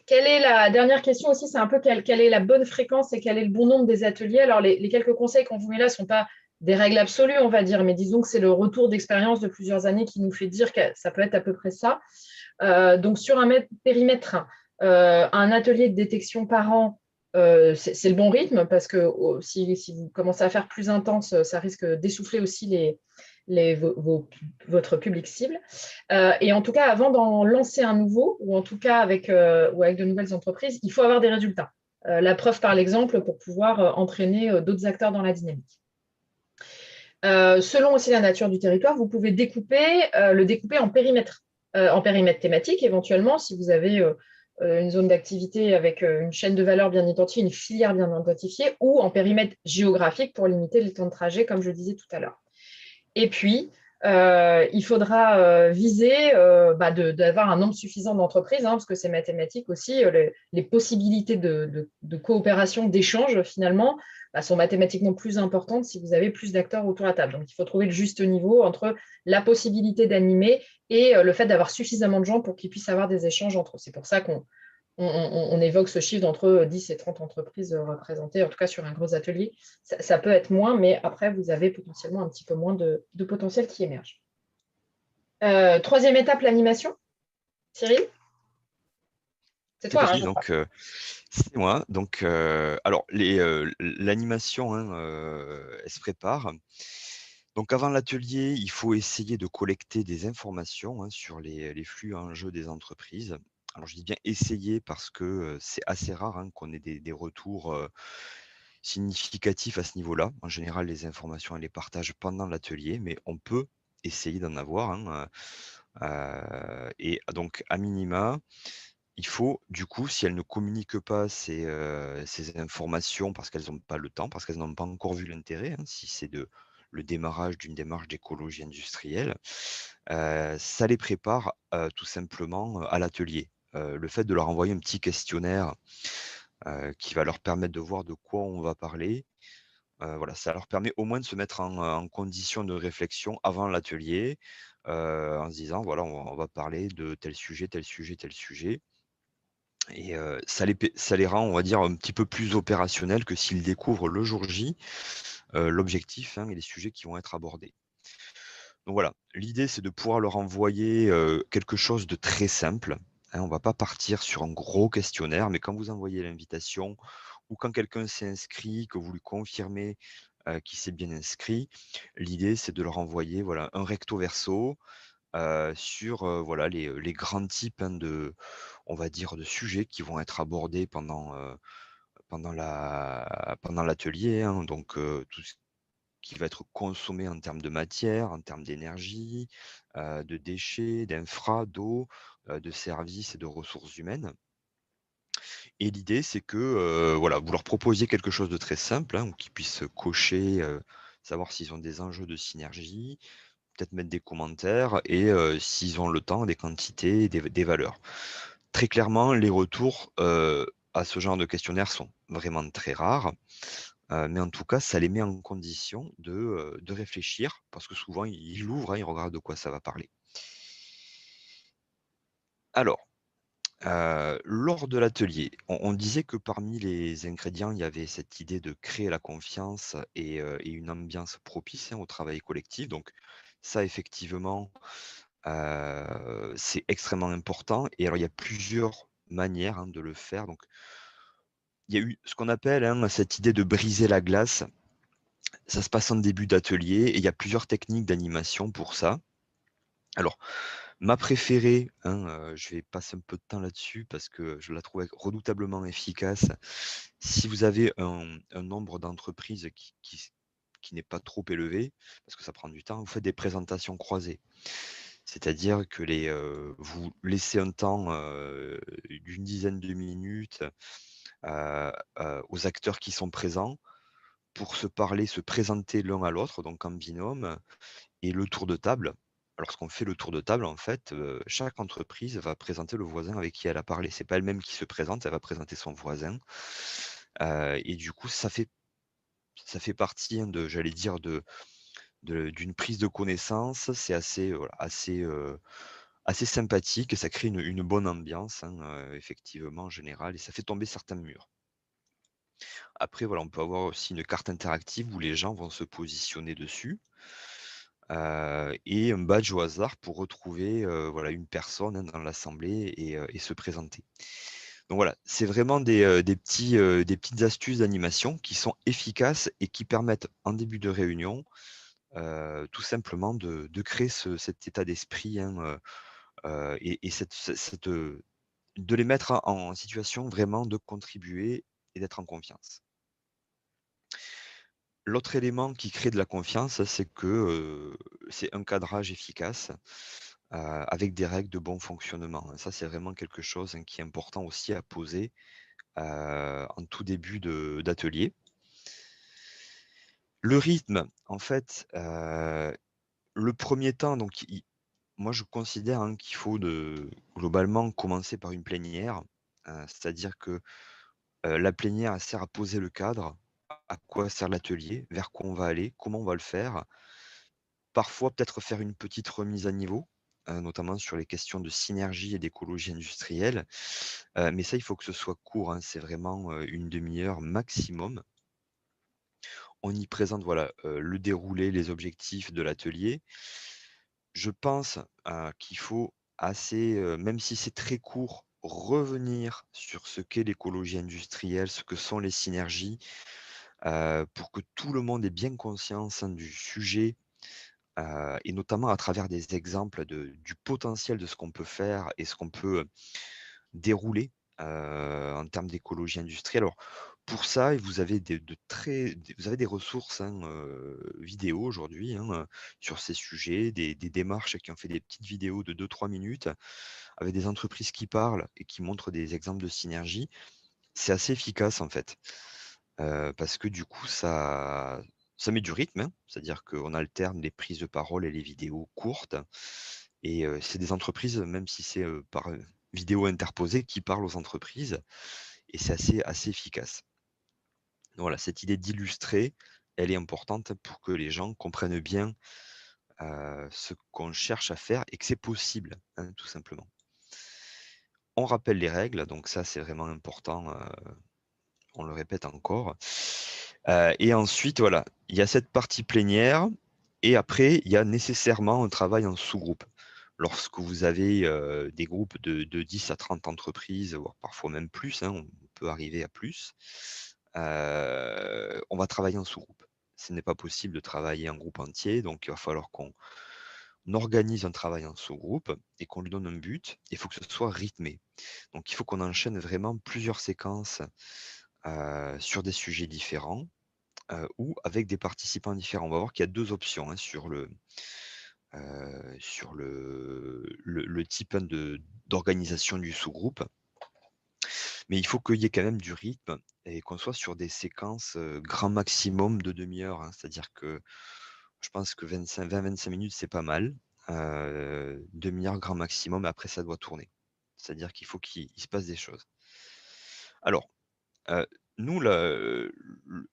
Quelle est la dernière question aussi, c'est un peu quelle est la bonne fréquence et quel est le bon nombre des ateliers. Alors, les quelques conseils qu'on vous met là ne sont pas des règles absolues, on va dire, mais disons que c'est le retour d'expérience de plusieurs années qui nous fait dire que ça peut être à peu près ça. Donc, sur un périmètre, un atelier de détection par an, c'est le bon rythme parce que si vous commencez à faire plus intense, ça risque d'essouffler aussi votre public cible. Et en tout cas, avant d'en lancer un nouveau, ou en tout cas avec de nouvelles entreprises, il faut avoir des résultats. La preuve par l'exemple pour pouvoir entraîner d'autres acteurs dans la dynamique. Selon aussi la nature du territoire, vous pouvez le découper en périmètre thématique éventuellement, si vous avez une zone d'activité avec une chaîne de valeur bien identifiée, une filière bien identifiée, ou en périmètre géographique pour limiter le temps de trajet, comme je disais tout à l'heure. Et puis, il faudra viser d'avoir un nombre suffisant d'entreprises, parce que c'est mathématique aussi, les possibilités de coopération, d'échange, finalement, sont mathématiquement plus importantes si vous avez plus d'acteurs autour de la table. Donc, il faut trouver le juste niveau entre la possibilité d'animer et le fait d'avoir suffisamment de gens pour qu'ils puissent avoir des échanges entre eux. C'est pour ça qu'on évoque ce chiffre d'entre 10 et 30 entreprises représentées, en tout cas sur un gros atelier. Ça peut être moins, mais après, vous avez potentiellement un petit peu moins de potentiel qui émerge. Troisième étape, l'animation. Cyril? C'est toi, je donc, c'est moi. Donc, alors, l'animation, elle se prépare. Donc, avant l'atelier, il faut essayer de collecter des informations sur les flux en jeu des entreprises. Alors, je dis bien essayer parce que c'est assez rare qu'on ait des retours significatifs à ce niveau-là. En général, les informations, elles les partagent pendant l'atelier, mais on peut essayer d'en avoir. Et donc, à minima, il faut, du coup, si elles ne communiquent pas ces informations parce qu'elles n'ont pas le temps, parce qu'elles n'ont pas encore vu l'intérêt, si c'est le démarrage d'une démarche d'écologie industrielle, ça les prépare tout simplement à l'atelier. Le fait de leur envoyer un petit questionnaire qui va leur permettre de voir de quoi on va parler, voilà, ça leur permet au moins de se mettre en condition de réflexion avant l'atelier, en se disant, voilà, on va parler de tel sujet, tel sujet, tel sujet. Et ça les rend, on va dire, un petit peu plus opérationnels que s'ils découvrent le jour J l'objectif et les sujets qui vont être abordés. Donc voilà, l'idée, c'est de pouvoir leur envoyer quelque chose de très simple. On ne va pas partir sur un gros questionnaire, mais quand vous envoyez l'invitation ou quand quelqu'un s'est inscrit, que vous lui confirmez qu'il s'est bien inscrit, l'idée, c'est de leur envoyer voilà, un recto verso sur voilà, les grands types on va dire, de sujets qui vont être abordés pendant l'atelier. Donc, tout ce qui va être consommé en termes de matière, en termes d'énergie, de déchets, d'infra, d'eau, de services et de ressources humaines. Et l'idée, c'est que voilà, vous leur proposiez quelque chose de très simple, où qu'ils puissent cocher, savoir s'ils ont des enjeux de synergie, peut-être mettre des commentaires et s'ils ont le temps, des quantités, des valeurs. Très clairement, les retours à ce genre de questionnaire sont vraiment très rares, mais en tout cas, ça les met en condition de réfléchir, parce que souvent, ils l'ouvrent, ils regardent de quoi ça va parler. Alors, lors de l'atelier, on disait que parmi les ingrédients, il y avait cette idée de créer la confiance et une ambiance propice au travail collectif. Donc ça, effectivement, c'est extrêmement important. Et alors, il y a plusieurs manières de le faire. Donc, il y a eu ce qu'on appelle cette idée de briser la glace. Ça se passe en début d'atelier et il y a plusieurs techniques d'animation pour ça. Alors, ma préférée, je vais passer un peu de temps là-dessus parce que je la trouve redoutablement efficace. Si vous avez un nombre d'entreprises qui n'est pas trop élevé, parce que ça prend du temps, vous faites des présentations croisées. C'est-à-dire que vous laissez un temps d'une dizaine de minutes aux acteurs qui sont présents pour se parler, se présenter l'un à l'autre, donc en binôme, et le tour de table. Lorsqu'on fait le tour de table, en fait, chaque entreprise va présenter le voisin avec qui elle a parlé. C'est pas elle-même qui se présente, elle va présenter son voisin. Et du coup, ça fait partie j'allais dire, d'une prise de connaissance. C'est assez, assez sympathique et ça crée une bonne ambiance, hein, effectivement, en général, et ça fait tomber certains murs. Après, voilà, on peut avoir aussi une carte interactive où les gens vont se positionner dessus et un badge au hasard pour retrouver voilà, une personne, hein, dans l'assemblée et se présenter. Donc voilà, c'est vraiment des petites astuces d'animation qui sont efficaces et qui permettent en début de réunion tout simplement de créer cet état d'esprit, hein, et de les mettre en situation vraiment de contribuer et d'être en confiance. L'autre élément qui crée de la confiance, c'est que c'est un cadrage efficace avec des règles de bon fonctionnement. Ça, c'est vraiment quelque chose, hein, qui est important aussi à poser en tout début d'atelier. Le rythme, en fait, le premier temps, donc moi je considère, hein, qu'il faut globalement commencer par une plénière, c'est-à-dire que la plénière, elle sert à poser le cadre, à quoi sert l'atelier, vers quoi on va aller, comment on va le faire. Parfois, peut-être faire une petite remise à niveau, notamment sur les questions de synergie et d'écologie industrielle. Mais ça, il faut que ce soit court, hein, c'est vraiment une demi-heure maximum. On y présente voilà, le déroulé, les objectifs de l'atelier. Je pense qu'il faut assez, même si c'est très court, revenir sur ce qu'est l'écologie industrielle, ce que sont les synergies, pour que tout le monde ait bien conscience, hein, du sujet, et notamment à travers des exemples du potentiel de ce qu'on peut faire et ce qu'on peut dérouler en termes d'écologie industrielle. Alors, pour ça, vous avez vous avez des ressources, hein, vidéo aujourd'hui, hein, sur ces sujets, des démarches qui ont fait des petites vidéos de 2-3 minutes avec des entreprises qui parlent et qui montrent des exemples de synergie. C'est assez efficace en fait, parce que du coup, ça met du rythme, hein, c'est-à-dire qu'on alterne les prises de parole et les vidéos courtes. Et c'est des entreprises, même si c'est par vidéo interposée, qui parlent aux entreprises. Et c'est assez efficace. Voilà, cette idée d'illustrer, elle est importante pour que les gens comprennent bien ce qu'on cherche à faire et que c'est possible, hein, tout simplement. On rappelle les règles, donc ça c'est vraiment important, on le répète encore. Et ensuite, voilà, il y a cette partie plénière et après, il y a nécessairement un travail en sous-groupe. Lorsque vous avez des groupes de 10 à 30 entreprises, voire parfois même plus, hein, on peut arriver à plus, on va travailler en sous-groupe. Ce n'est pas possible de travailler en groupe entier, donc il va falloir qu'on organise un travail en sous-groupe et qu'on lui donne un but. Il faut que ce soit rythmé. Donc il faut qu'on enchaîne vraiment plusieurs séquences sur des sujets différents ou avec des participants différents. On va voir qu'il y a 2 options, hein, sur le type, hein, d'organisation du sous-groupe. Mais il faut qu'il y ait quand même du rythme et qu'on soit sur des séquences, grand maximum de demi-heure, hein. C'est-à-dire que je pense que 20-25 minutes, c'est pas mal. Demi-heure grand maximum, après ça doit tourner. C'est-à-dire qu'il faut qu'il se passe des choses. Alors, nous,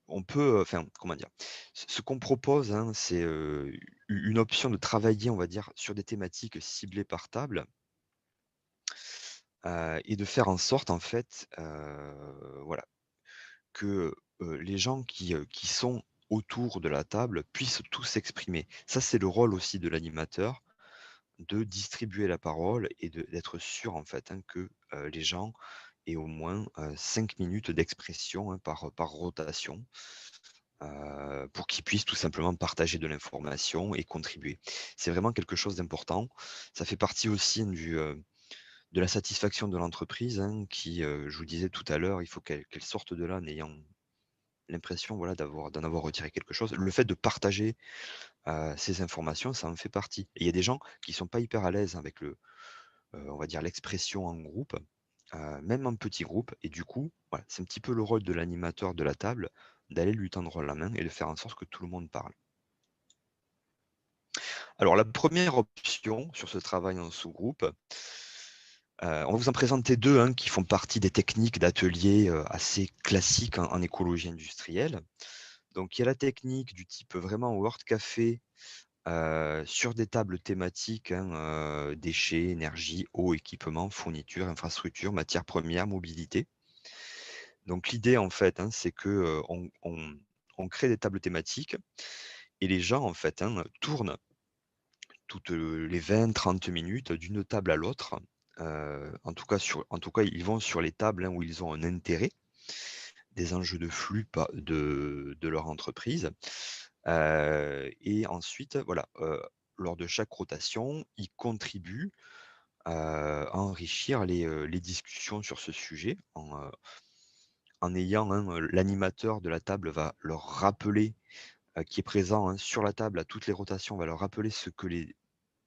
on peut, enfin, comment dire? Ce qu'on propose, hein, c'est une option de travailler, on va dire, sur des thématiques ciblées par table et de faire en sorte, en fait, voilà, que les gens qui sont autour de la table puissent tous s'exprimer. Ça, c'est le rôle aussi de l'animateur, de distribuer la parole et d'être sûr, en fait, hein, que les gens aient au moins 5 minutes d'expression, hein, par rotation, pour qu'ils puissent tout simplement partager de l'information et contribuer. C'est vraiment quelque chose d'important. Ça fait partie aussi de la satisfaction de l'entreprise, hein, qui, je vous disais tout à l'heure, il faut qu'elle sorte de là en ayant l'impression, voilà, d'en avoir retiré quelque chose. Le fait de partager ces informations, ça en fait partie. Et il y a des gens qui sont pas hyper à l'aise avec on va dire l'expression en groupe, même en petit groupe. Et du coup, voilà, c'est un petit peu le rôle de l'animateur de la table d'aller lui tendre la main et de faire en sorte que tout le monde parle. Alors la première option sur ce travail en sous-groupe, on va vous en présenter 2, hein, qui font partie des techniques d'atelier assez classiques en écologie industrielle. Donc il y a la technique du type vraiment Word Café, sur des tables thématiques, déchets, énergie, eau, équipement, fourniture, infrastructure, matières premières, mobilité. Donc l'idée, en fait, c'est que on crée des tables thématiques et les gens, en fait, tournent toutes les 20-30 minutes d'une table à l'autre. En tout cas, ils vont sur les tables où ils ont un intérêt, des enjeux de flux de leur entreprise. Et ensuite, voilà, lors de chaque rotation, ils contribuent à enrichir les discussions sur ce sujet en ayant l'animateur de la table va leur rappeler, qui est présent sur la table à toutes les rotations, va leur rappeler ce que les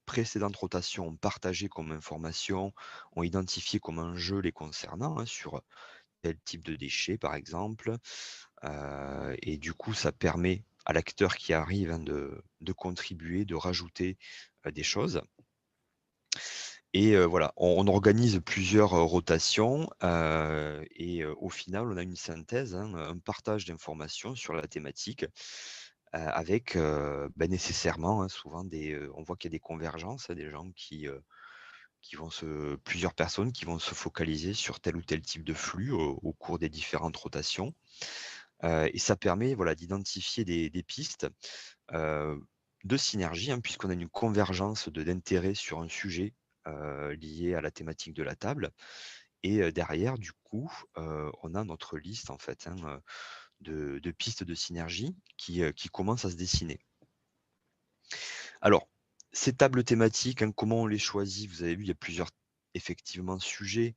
précédentes rotations ont partagé comme information, ont identifié comme enjeu les concernant sur tel type de déchets, par exemple. Et du coup, ça permet à l'acteur qui arrive de contribuer, de rajouter des choses. Et voilà, on organise plusieurs rotations et au final, on a une synthèse, un partage d'informations sur la thématique avec nécessairement souvent on voit qu'il y a des convergences, des gens qui vont plusieurs personnes qui vont se focaliser sur tel ou tel type de flux au cours des différentes rotations. Et ça permet voilà, d'identifier des pistes de synergie, puisqu'on a une convergence d'intérêts sur un sujet lié à la thématique de la table. Et derrière, du coup, on a notre liste en fait de pistes de synergie qui commencent à se dessiner. Alors, ces tables thématiques, comment on les choisit? Vous avez vu, il y a plusieurs effectivement sujets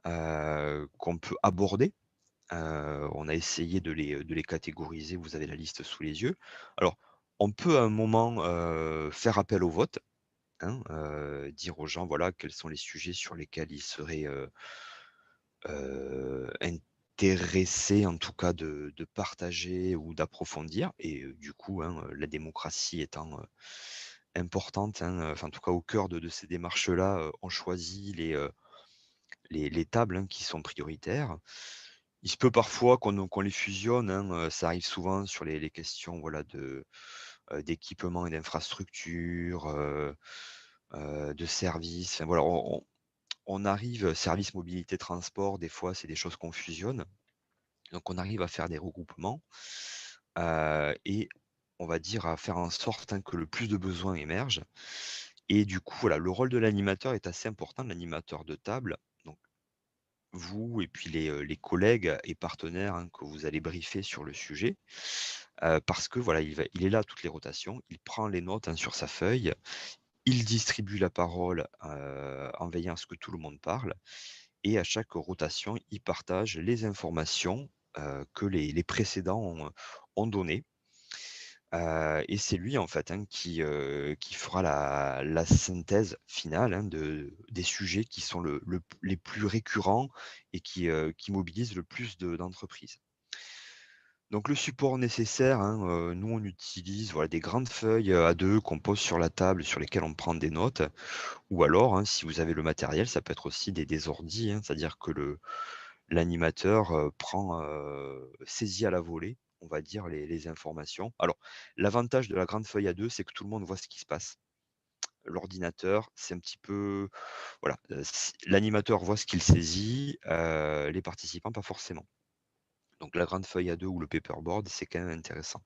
qu'on peut aborder. On a essayé de les catégoriser, vous avez la liste sous les yeux. Alors, on peut à un moment faire appel au vote, dire aux gens voilà, quels sont les sujets sur lesquels ils seraient intéressés en tout cas de partager ou d'approfondir. Et du coup, la démocratie étant importante, enfin, en tout cas au cœur de ces démarches-là, on choisit les tables qui sont prioritaires. Il se peut parfois qu'on les fusionne, ça arrive souvent sur les questions voilà, d'équipement et d'infrastructure, de services. Enfin, voilà, on arrive, service, mobilité, transport, des fois, c'est des choses qu'on fusionne. Donc, on arrive à faire des regroupements et on va dire à faire en sorte que le plus de besoins émergent. Et du coup, voilà, le rôle de l'animateur est assez important, l'animateur de table. Donc, vous et puis les collègues et partenaires que vous allez briefer sur le sujet, parce que voilà, il est là à toutes les rotations, il prend les notes sur sa feuille, il distribue la parole en veillant à ce que tout le monde parle, et à chaque rotation, il partage les informations que les précédents ont données. Et c'est lui en fait qui fera la synthèse finale des sujets qui sont les plus récurrents et qui mobilisent le plus d'entreprises. Donc le support nécessaire, nous on utilise voilà, des grandes feuilles A2 qu'on pose sur la table sur lesquelles on prend des notes, ou alors si vous avez le matériel, ça peut être aussi des ordis, c'est-à-dire que l'animateur saisit à la volée, on va dire, les informations. Alors, l'avantage de la grande feuille A2, c'est que tout le monde voit ce qui se passe. L'ordinateur, c'est un petit peu... Voilà, l'animateur voit ce qu'il saisit, les participants, pas forcément. Donc, la grande feuille A2 ou le paperboard, c'est quand même intéressant.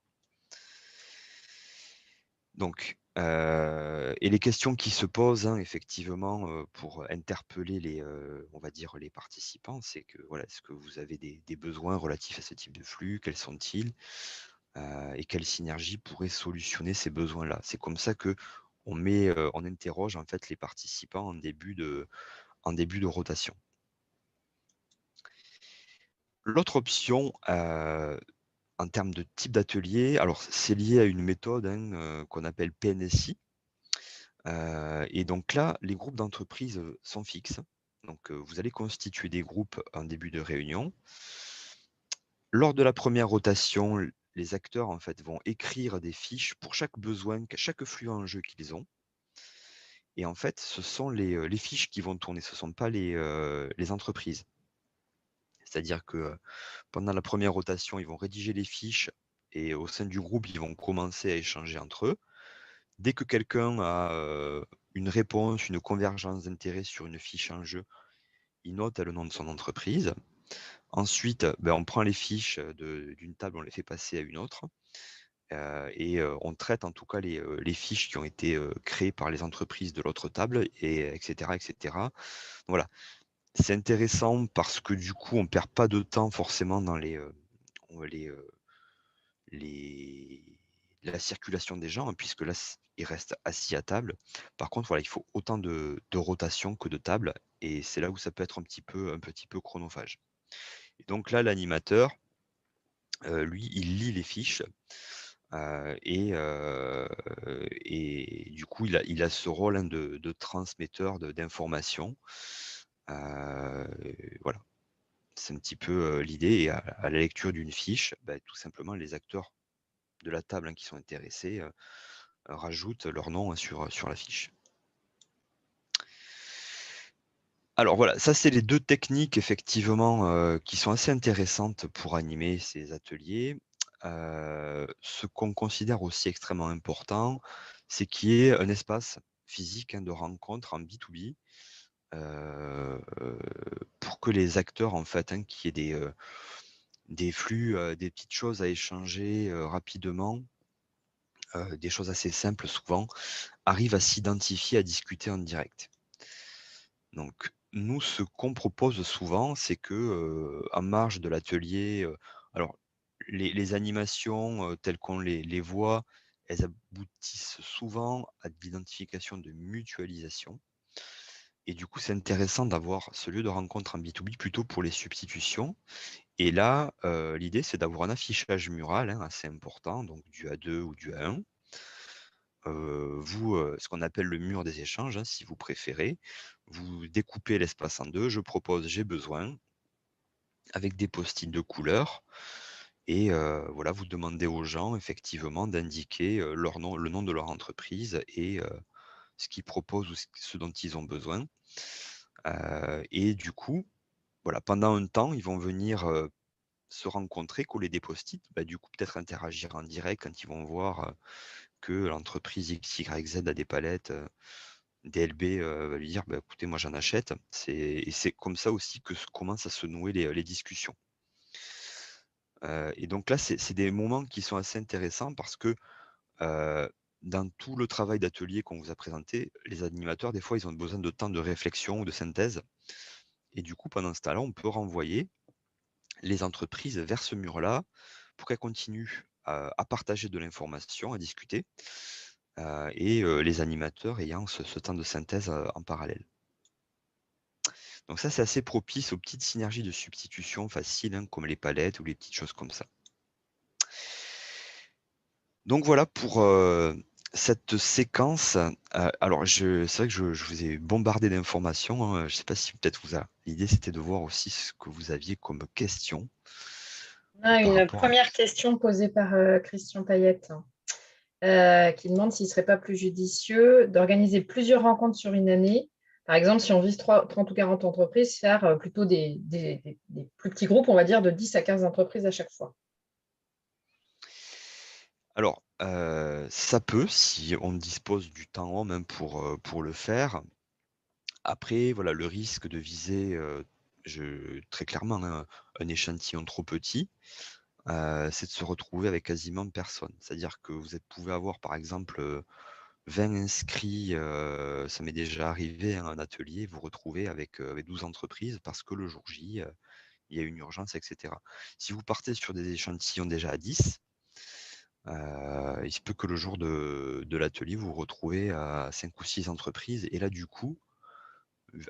Donc, et les questions qui se posent effectivement pour interpeller on va dire les participants, c'est que voilà, est-ce que vous avez des besoins relatifs à ce type de flux? Quels sont-ils? Et quelle synergie pourrait solutionner ces besoins-là? C'est comme ça que on interroge en fait les participants en début de rotation. L'autre option, en termes de type d'atelier, alors c'est lié à une méthode qu'on appelle PNSI. Et donc là, les groupes d'entreprises sont fixes. Donc vous allez constituer des groupes en début de réunion. Lors de la première rotation, les acteurs en fait vont écrire des fiches pour chaque besoin, chaque flux en jeu qu'ils ont. Et en fait, ce sont les fiches qui vont tourner, ce ne sont pas les entreprises. C'est-à-dire que pendant la première rotation, ils vont rédiger les fiches et au sein du groupe, ils vont commencer à échanger entre eux. Dès que quelqu'un a une réponse, une convergence d'intérêt sur une fiche en jeu, il note le nom de son entreprise. Ensuite, on prend les fiches d'une table, on les fait passer à une autre. Et on traite en tout cas les fiches qui ont été créées par les entreprises de l'autre table, etc., etc. Voilà. C'est intéressant parce que du coup, on ne perd pas de temps forcément dans la circulation des gens, hein, puisque là, ils restent assis à table. Par contre, voilà, il faut autant de rotation que de tables, et c'est là où ça peut être un petit peu chronophage. Et donc là, l'animateur, lui, il lit les fiches. Et du coup, il a ce rôle, hein, de transmetteur d'informations. Voilà, c'est un petit peu l'idée. Et à la lecture d'une fiche, tout simplement, les acteurs de la table, hein, qui sont intéressés rajoutent leur nom, hein, sur la fiche. Alors voilà, ça c'est les deux techniques effectivement qui sont assez intéressantes pour animer ces ateliers. Ce qu'on considère aussi extrêmement important, c'est qu'il y ait un espace physique, hein, de rencontre en B2B pour que les acteurs, en fait, hein, qu'il y ait des flux, des petites choses à échanger rapidement, des choses assez simples souvent, arrivent à s'identifier, à discuter en direct. Donc, nous, ce qu'on propose souvent, c'est que, en marge de l'atelier, alors les animations telles qu'on les voit, elles aboutissent souvent à de l'identification de mutualisation. Et du coup, c'est intéressant d'avoir ce lieu de rencontre en B2B plutôt pour les substitutions. Et là, l'idée, c'est d'avoir un affichage mural, hein, assez important, donc du A2 ou du A1. Ce qu'on appelle le mur des échanges, hein, si vous préférez. Vous découpez l'espace en deux, je propose, j'ai besoin, avec des post-it de couleur. Et voilà, vous demandez aux gens effectivement d'indiquer leur nom, le nom de leur entreprise et ce qu'ils proposent ou ce dont ils ont besoin. Et du coup, voilà, pendant un temps, ils vont venir se rencontrer, coller des post-it, du coup peut-être interagir en direct quand ils vont voir que l'entreprise XYZ a des palettes. DLB va lui dire écoutez, moi j'en achète. Et c'est comme ça aussi que commencent à se nouer les discussions. Et donc là, c'est des moments qui sont assez intéressants parce que dans tout le travail d'atelier qu'on vous a présenté, les animateurs, des fois, ils ont besoin de temps de réflexion ou de synthèse. Et du coup, pendant ce temps-là, on peut renvoyer les entreprises vers ce mur-là pour qu'elles continuent à partager de l'information, à discuter, et les animateurs ayant ce temps de synthèse en parallèle. Donc ça, c'est assez propice aux petites synergies de substitution faciles, hein, comme les palettes ou les petites choses comme ça. Donc voilà pour cette séquence. Alors, c'est vrai que je vous ai bombardé d'informations, hein. Je ne sais pas si peut-être l'idée, c'était de voir aussi ce que vous aviez comme question. On a par une rapport première question posée par Christian Payette qui demande s'il ne serait pas plus judicieux d'organiser plusieurs rencontres sur une année. Par exemple, si on vise 30 ou 40 entreprises, faire plutôt des plus petits groupes, on va dire de 10 à 15 entreprises à chaque fois. Alors, ça peut, si on dispose du temps même pour le faire. Après, voilà, le risque de viser très clairement, hein, un échantillon trop petit, c'est de se retrouver avec quasiment personne. C'est-à-dire que vous pouvez avoir, par exemple, 20 inscrits, ça m'est déjà arrivé, hein, un atelier, vous retrouvez avec 12 entreprises parce que le jour J, il y a une urgence, etc. Si vous partez sur des échantillons déjà à 10, il se peut que le jour de l'atelier, vous vous retrouvez à 5 ou 6 entreprises. Et là, du coup,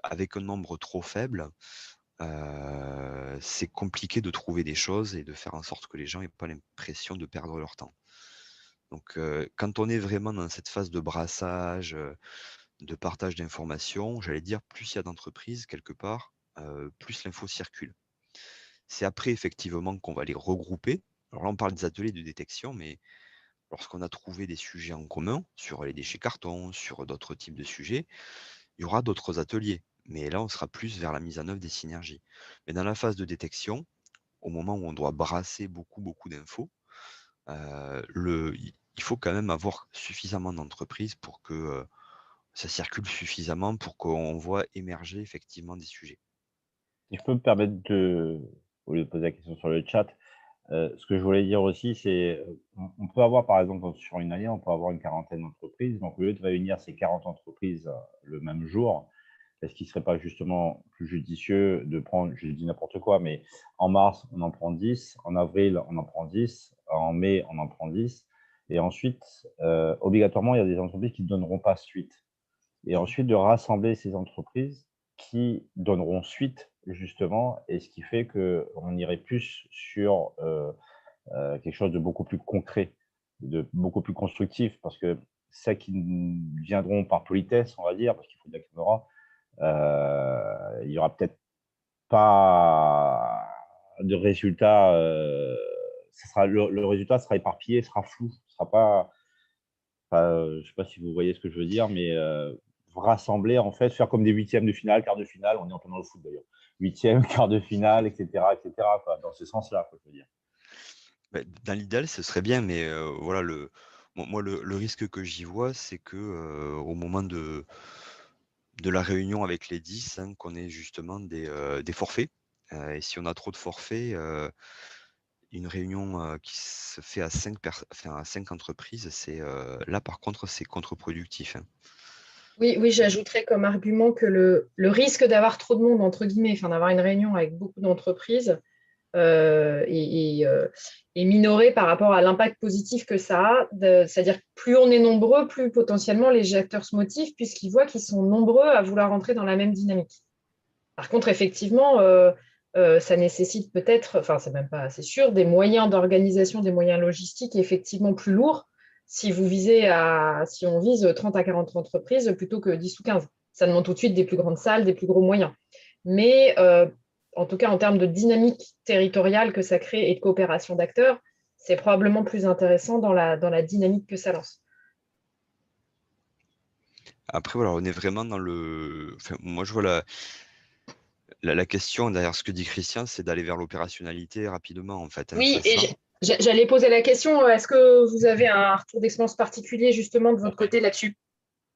avec un nombre trop faible, c'est compliqué de trouver des choses et de faire en sorte que les gens n'aient pas l'impression de perdre leur temps. Donc, quand on est vraiment dans cette phase de brassage, de partage d'informations, j'allais dire, plus il y a d'entreprises quelque part, plus l'info circule. C'est après, effectivement, qu'on va les regrouper. Alors là, on parle des ateliers de détection, mais lorsqu'on a trouvé des sujets en commun sur les déchets cartons, sur d'autres types de sujets, il y aura d'autres ateliers. Mais là, on sera plus vers la mise en œuvre des synergies. Mais dans la phase de détection, au moment où on doit brasser beaucoup d'infos, il faut quand même avoir suffisamment d'entreprises pour que ça circule suffisamment pour qu'on voit émerger effectivement des sujets. Si je peux me permettre au lieu de poser la question sur le chat, ce que je voulais dire aussi, c'est, on peut avoir, par exemple, sur une année, on peut avoir une quarantaine d'entreprises. Donc, au lieu de réunir ces 40 entreprises le même jour, est-ce qu'il ne serait pas justement plus judicieux de prendre, je dis n'importe quoi, mais en mars, on en prend 10, en avril, on en prend 10, en mai, on en prend 10, et ensuite, obligatoirement, il y a des entreprises qui ne donneront pas suite. Et ensuite, de rassembler ces entreprises qui donneront suite, justement, et ce qui fait qu'on irait plus sur quelque chose de beaucoup plus concret, de beaucoup plus constructif, parce que celles qui viendront par politesse, on va dire, parce qu'il faut bien qu'il y en aura, il n'y aura peut-être pas de résultat. Le résultat sera éparpillé, sera flou, sera pas. Je ne sais pas si vous voyez ce que je veux dire, mais rassembler, en fait, faire comme des huitièmes de finale, quart de finale, on est en plein dans le foot d'ailleurs, huitième, quart de finale, etc., quoi, dans ce sens-là, quoi, je veux dire. Dans l'idéal, ce serait bien, mais voilà, moi, le risque que j'y vois, c'est que au moment de la réunion avec les 10, qu'on ait justement des forfaits. Et si on a trop de forfaits, une réunion qui se fait à 5 entreprises, là par contre, c'est contre-productif. Oui, oui, j'ajouterais comme argument que le risque d'avoir trop de monde, entre guillemets, enfin d'avoir une réunion avec beaucoup d'entreprises, est minoré par rapport à l'impact positif que ça a. C'est-à-dire que plus on est nombreux, plus potentiellement les acteurs se motivent puisqu'ils voient qu'ils sont nombreux à vouloir entrer dans la même dynamique. Par contre, effectivement, ça nécessite peut-être, enfin, c'est même pas assez sûr, des moyens d'organisation, des moyens logistiques effectivement plus lourds si on vise 30 à 40 entreprises plutôt que 10 ou 15. Ça demande tout de suite des plus grandes salles, des plus gros moyens. Mais en tout cas, en termes de dynamique territoriale que ça crée et de coopération d'acteurs, c'est probablement plus intéressant dans la dynamique que ça lance. Après, voilà, on est vraiment dans le. Enfin, moi, je vois la question derrière ce que dit Christian, c'est d'aller vers l'opérationnalité rapidement, en fait. Oui, C'est et ça. j'allais poser la question, est-ce que vous avez un retour d'expérience particulier justement de votre côté là-dessus?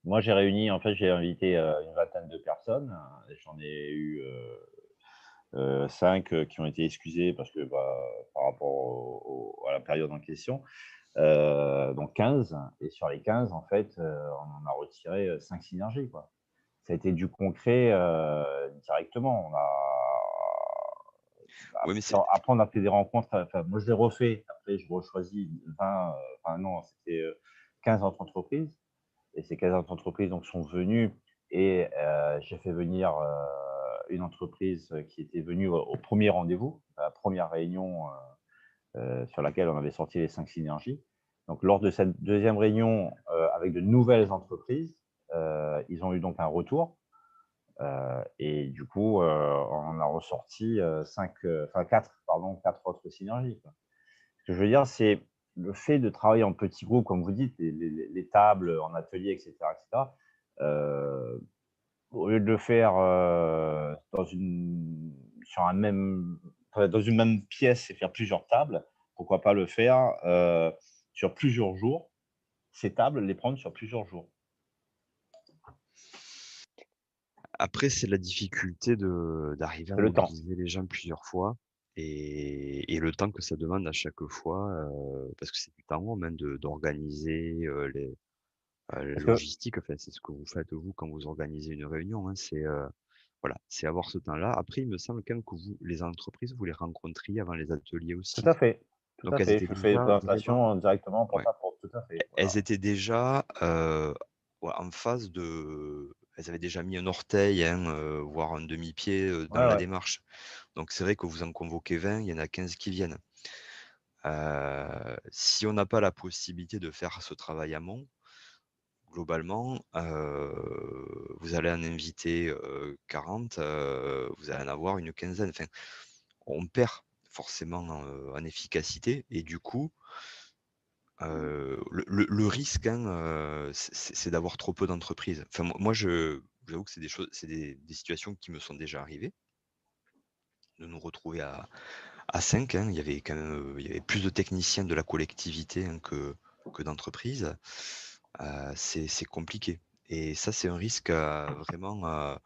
Moi, j'ai réuni, en fait, j'ai invité une vingtaine de personnes. J'en ai eu 5 qui ont été excusés parce que par rapport à la période en question. Donc 15. Et sur les 15, en fait, on en a retiré 5 synergies, quoi. Ça a été du concret directement. Oui, mais Après, on a fait des rencontres. Enfin, moi, je l'ai refait. Après, je rechoisis 20. Enfin, non, c'était 15 autres entreprises. Et ces 15 autres entreprises donc, sont venues. Et j'ai fait venir une entreprise qui était venue au premier rendez-vous, à la première réunion sur laquelle on avait sorti les 5 synergies. Donc, lors de cette deuxième réunion avec de nouvelles entreprises, ils ont eu donc un retour. Et du coup, on a ressorti 4 autres synergies, quoi. Ce que je veux dire, c'est le fait de travailler en petits groupes, comme vous dites, les tables en atelier, etc., au lieu de le faire dans une même pièce et faire plusieurs tables, pourquoi pas le faire sur plusieurs jours, ces tables, les prendre sur plusieurs jours. après, c'est la difficulté d'arriver à C'est le temps. mobiliser les gens plusieurs fois et le temps que ça demande à chaque fois, parce que c'est du temps même d'organiser la Parce que logistique. Enfin, c'est ce que vous faites vous quand vous organisez une réunion. C'est voilà, c'est avoir ce temps-là. Après, il me semble quand même que les entreprises, vous les rencontriez avant les ateliers tout aussi. à fait, tout Donc à elles fait. étaient Je fais une déjà vraiment, présentation directement pour ouais, ça, tout à fait. Voilà. elles étaient déjà ouais, en phase de. Elles avaient déjà mis un orteil, voire un demi-pied dans la Ouais. démarche. Donc c'est vrai que vous en convoquez 20, il y en a 15 qui viennent. Si on n'a pas la possibilité de faire ce travail amont, globalement, vous allez en inviter 40, vous allez en avoir une quinzaine. Enfin, on perd forcément en efficacité et du coup, le risque, c'est d'avoir trop peu d'entreprises. Enfin, moi, j'avoue que c'est des choses, c'est des situations qui me sont déjà arrivées, de nous retrouver à 5. Il y avait quand même, il y avait plus de techniciens de la collectivité que que d'entreprises, c'est compliqué. Et ça, c'est un risque vraiment,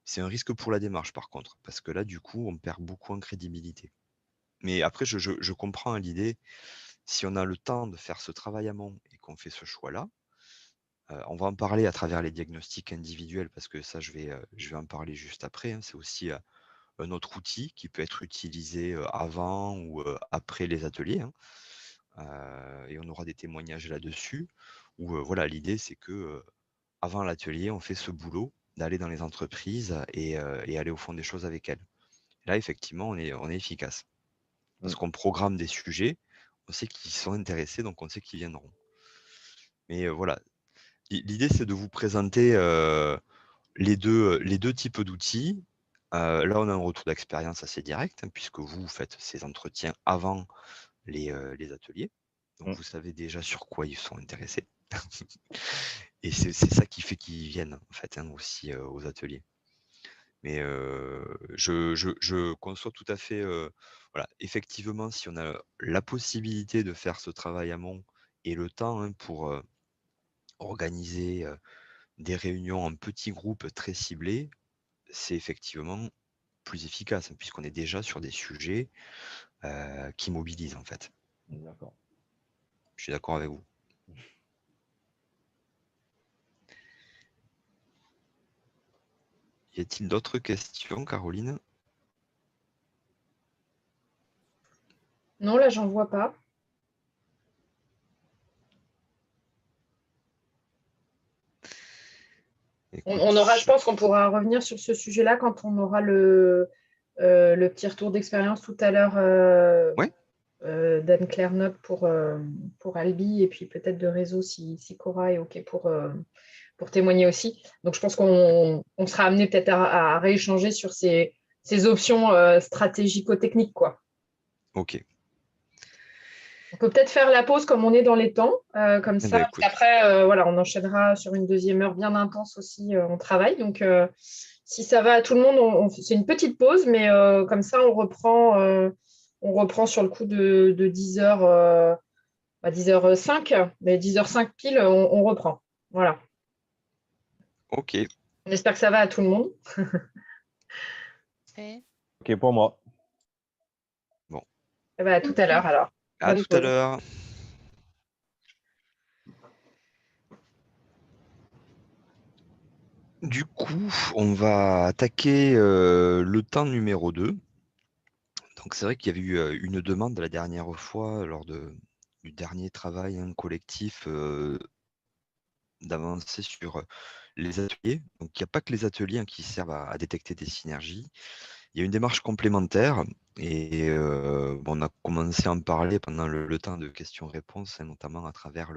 c'est un risque pour la démarche par contre, parce que là, du coup, on perd beaucoup en crédibilité. Mais après, je comprends l'idée, si on a le temps de faire ce travail amont et qu'on fait ce choix-là, on va en parler à travers les diagnostics individuels, parce que ça, je vais en parler juste après, hein. C'est aussi un autre outil qui peut être utilisé avant ou après les ateliers, hein. Et on aura des témoignages là-dessus, où voilà, l'idée, c'est que avant l'atelier, on fait ce boulot d'aller dans les entreprises et aller au fond des choses avec elles. Là, effectivement, on est efficace. Parce qu'on programme des sujets, on sait qu'ils sont intéressés, donc on sait qu'ils viendront. Mais voilà, l'idée, c'est de vous présenter les deux types d'outils. Là, on a un retour d'expérience assez direct, hein, puisque vous faites ces entretiens avant les ateliers. Donc, vous savez déjà sur quoi ils sont intéressés. Et c'est ça qui fait qu'ils viennent, en fait, hein, aussi aux ateliers. Mais je conçois tout à fait, voilà, effectivement, si on a la possibilité de faire ce travail amont et le temps, hein, pour organiser des réunions en petits groupes très ciblés, c'est effectivement plus efficace, hein, puisqu'on est déjà sur des sujets qui mobilisent, en fait. D'accord. Je suis d'accord avec vous. Y a-t-il d'autres questions, Caroline? Non, là, j'en vois pas. Écoute, On aura, je pense qu'on pourra revenir sur ce sujet-là quand on aura le petit retour d'expérience tout à l'heure Ouais. d'Anne-Claire Nock pour Albi et puis peut-être de réseau si Cora est OK pour témoigner aussi. Donc, je pense qu'on sera amené peut-être à rééchanger sur ces options stratégico-techniques, quoi. Ok. On peut peut-être faire la pause comme on est dans les temps, comme Eh ça. ben, Parce écoute, qu'après, voilà, on enchaînera sur une deuxième heure bien intense aussi. On travaille. Donc, si ça va à tout le monde, c'est une petite pause, mais comme ça, on reprend sur le coup de 10h, 10h05, mais 10h05 pile, on reprend. Voilà. ok. On espère que ça va à tout le monde. Ok pour moi. Bon. Et ben, à tout à l'heure alors. À Bonne tout à pause. l'heure. Du coup, on va attaquer le temps numéro 2. Donc c'est vrai qu'il y avait eu une demande la dernière fois lors du dernier travail, hein, collectif d'avancer sur les ateliers. Donc il n'y a pas que les ateliers, hein, qui servent à détecter des synergies. Il y a une démarche complémentaire et bon, on a commencé à en parler pendant le temps de questions-réponses, hein, notamment à travers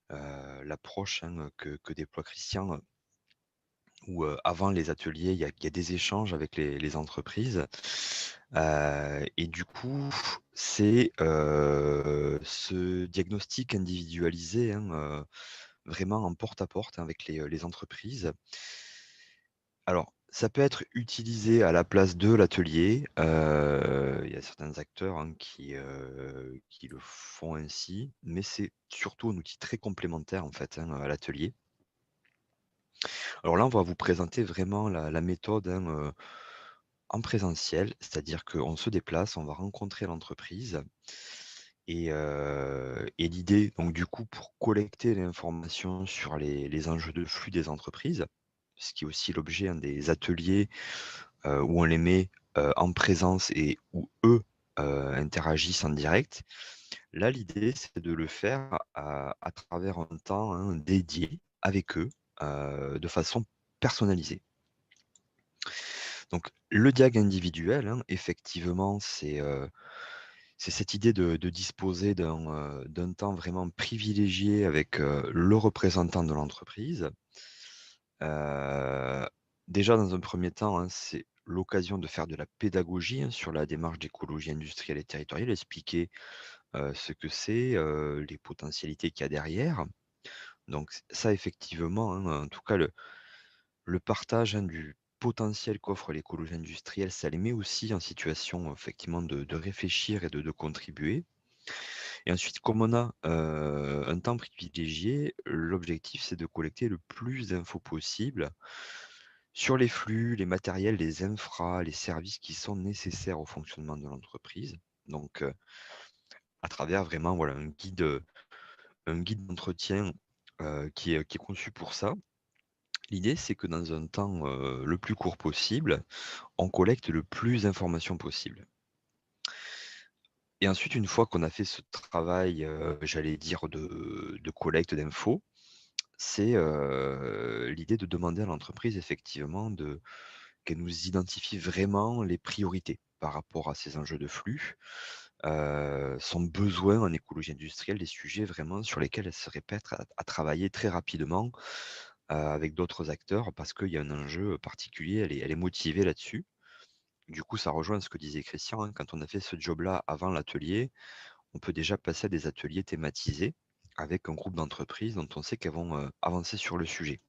l'approche, hein, que déploie Christian, où avant les ateliers, il y a des échanges avec les entreprises. Et du coup, c'est ce diagnostic individualisé, hein, vraiment en porte-à-porte avec les entreprises. Alors, ça peut être utilisé à la place de l'atelier. Il y a certains acteurs, hein, qui le font ainsi, mais c'est surtout un outil très complémentaire en fait, hein, à l'atelier. Alors là, on va vous présenter vraiment la méthode, hein, en présentiel, c'est-à-dire qu'on se déplace, on va rencontrer l'entreprise. Et l'idée, donc du coup, pour collecter l'information sur les enjeux de flux des entreprises, ce qui est aussi l'objet, hein, des ateliers où on les met en présence et où eux interagissent en direct. Là, l'idée, c'est de le faire à travers un temps, hein, dédié avec eux de façon personnalisée. Donc, le diag individuel, hein, effectivement, c'est cette idée de disposer d'un temps vraiment privilégié avec le représentant de l'entreprise. Déjà, dans un premier temps, hein, c'est l'occasion de faire de la pédagogie, hein, sur la démarche d'écologie industrielle et territoriale, expliquer ce que c'est, les potentialités qu'il y a derrière. Donc ça, effectivement, hein, en tout cas, le partage, hein, du potentiel qu'offre l'écologie industrielle, ça les met aussi en situation effectivement de réfléchir et de contribuer. Et ensuite, comme on a un temps privilégié, l'objectif, c'est de collecter le plus d'infos possible sur les flux, les matériels, les infras, les services qui sont nécessaires au fonctionnement de l'entreprise. Donc, à travers vraiment voilà, un guide d'entretien qui est conçu pour ça. L'idée, c'est que dans un temps le plus court possible, on collecte le plus d'informations possible. Et ensuite, une fois qu'on a fait ce travail, j'allais dire, de collecte d'infos, c'est l'idée de demander à l'entreprise, effectivement, qu'elle nous identifie vraiment les priorités par rapport à ces enjeux de flux, son besoin en écologie industrielle, des sujets vraiment sur lesquels elle serait prête à travailler très rapidement avec d'autres acteurs parce qu'il y a un enjeu particulier, elle est motivée là-dessus. Du coup, ça rejoint ce que disait Christian, hein, quand on a fait ce job-là avant l'atelier, on peut déjà passer à des ateliers thématisés avec un groupe d'entreprises dont on sait qu'elles vont avancer sur le sujet.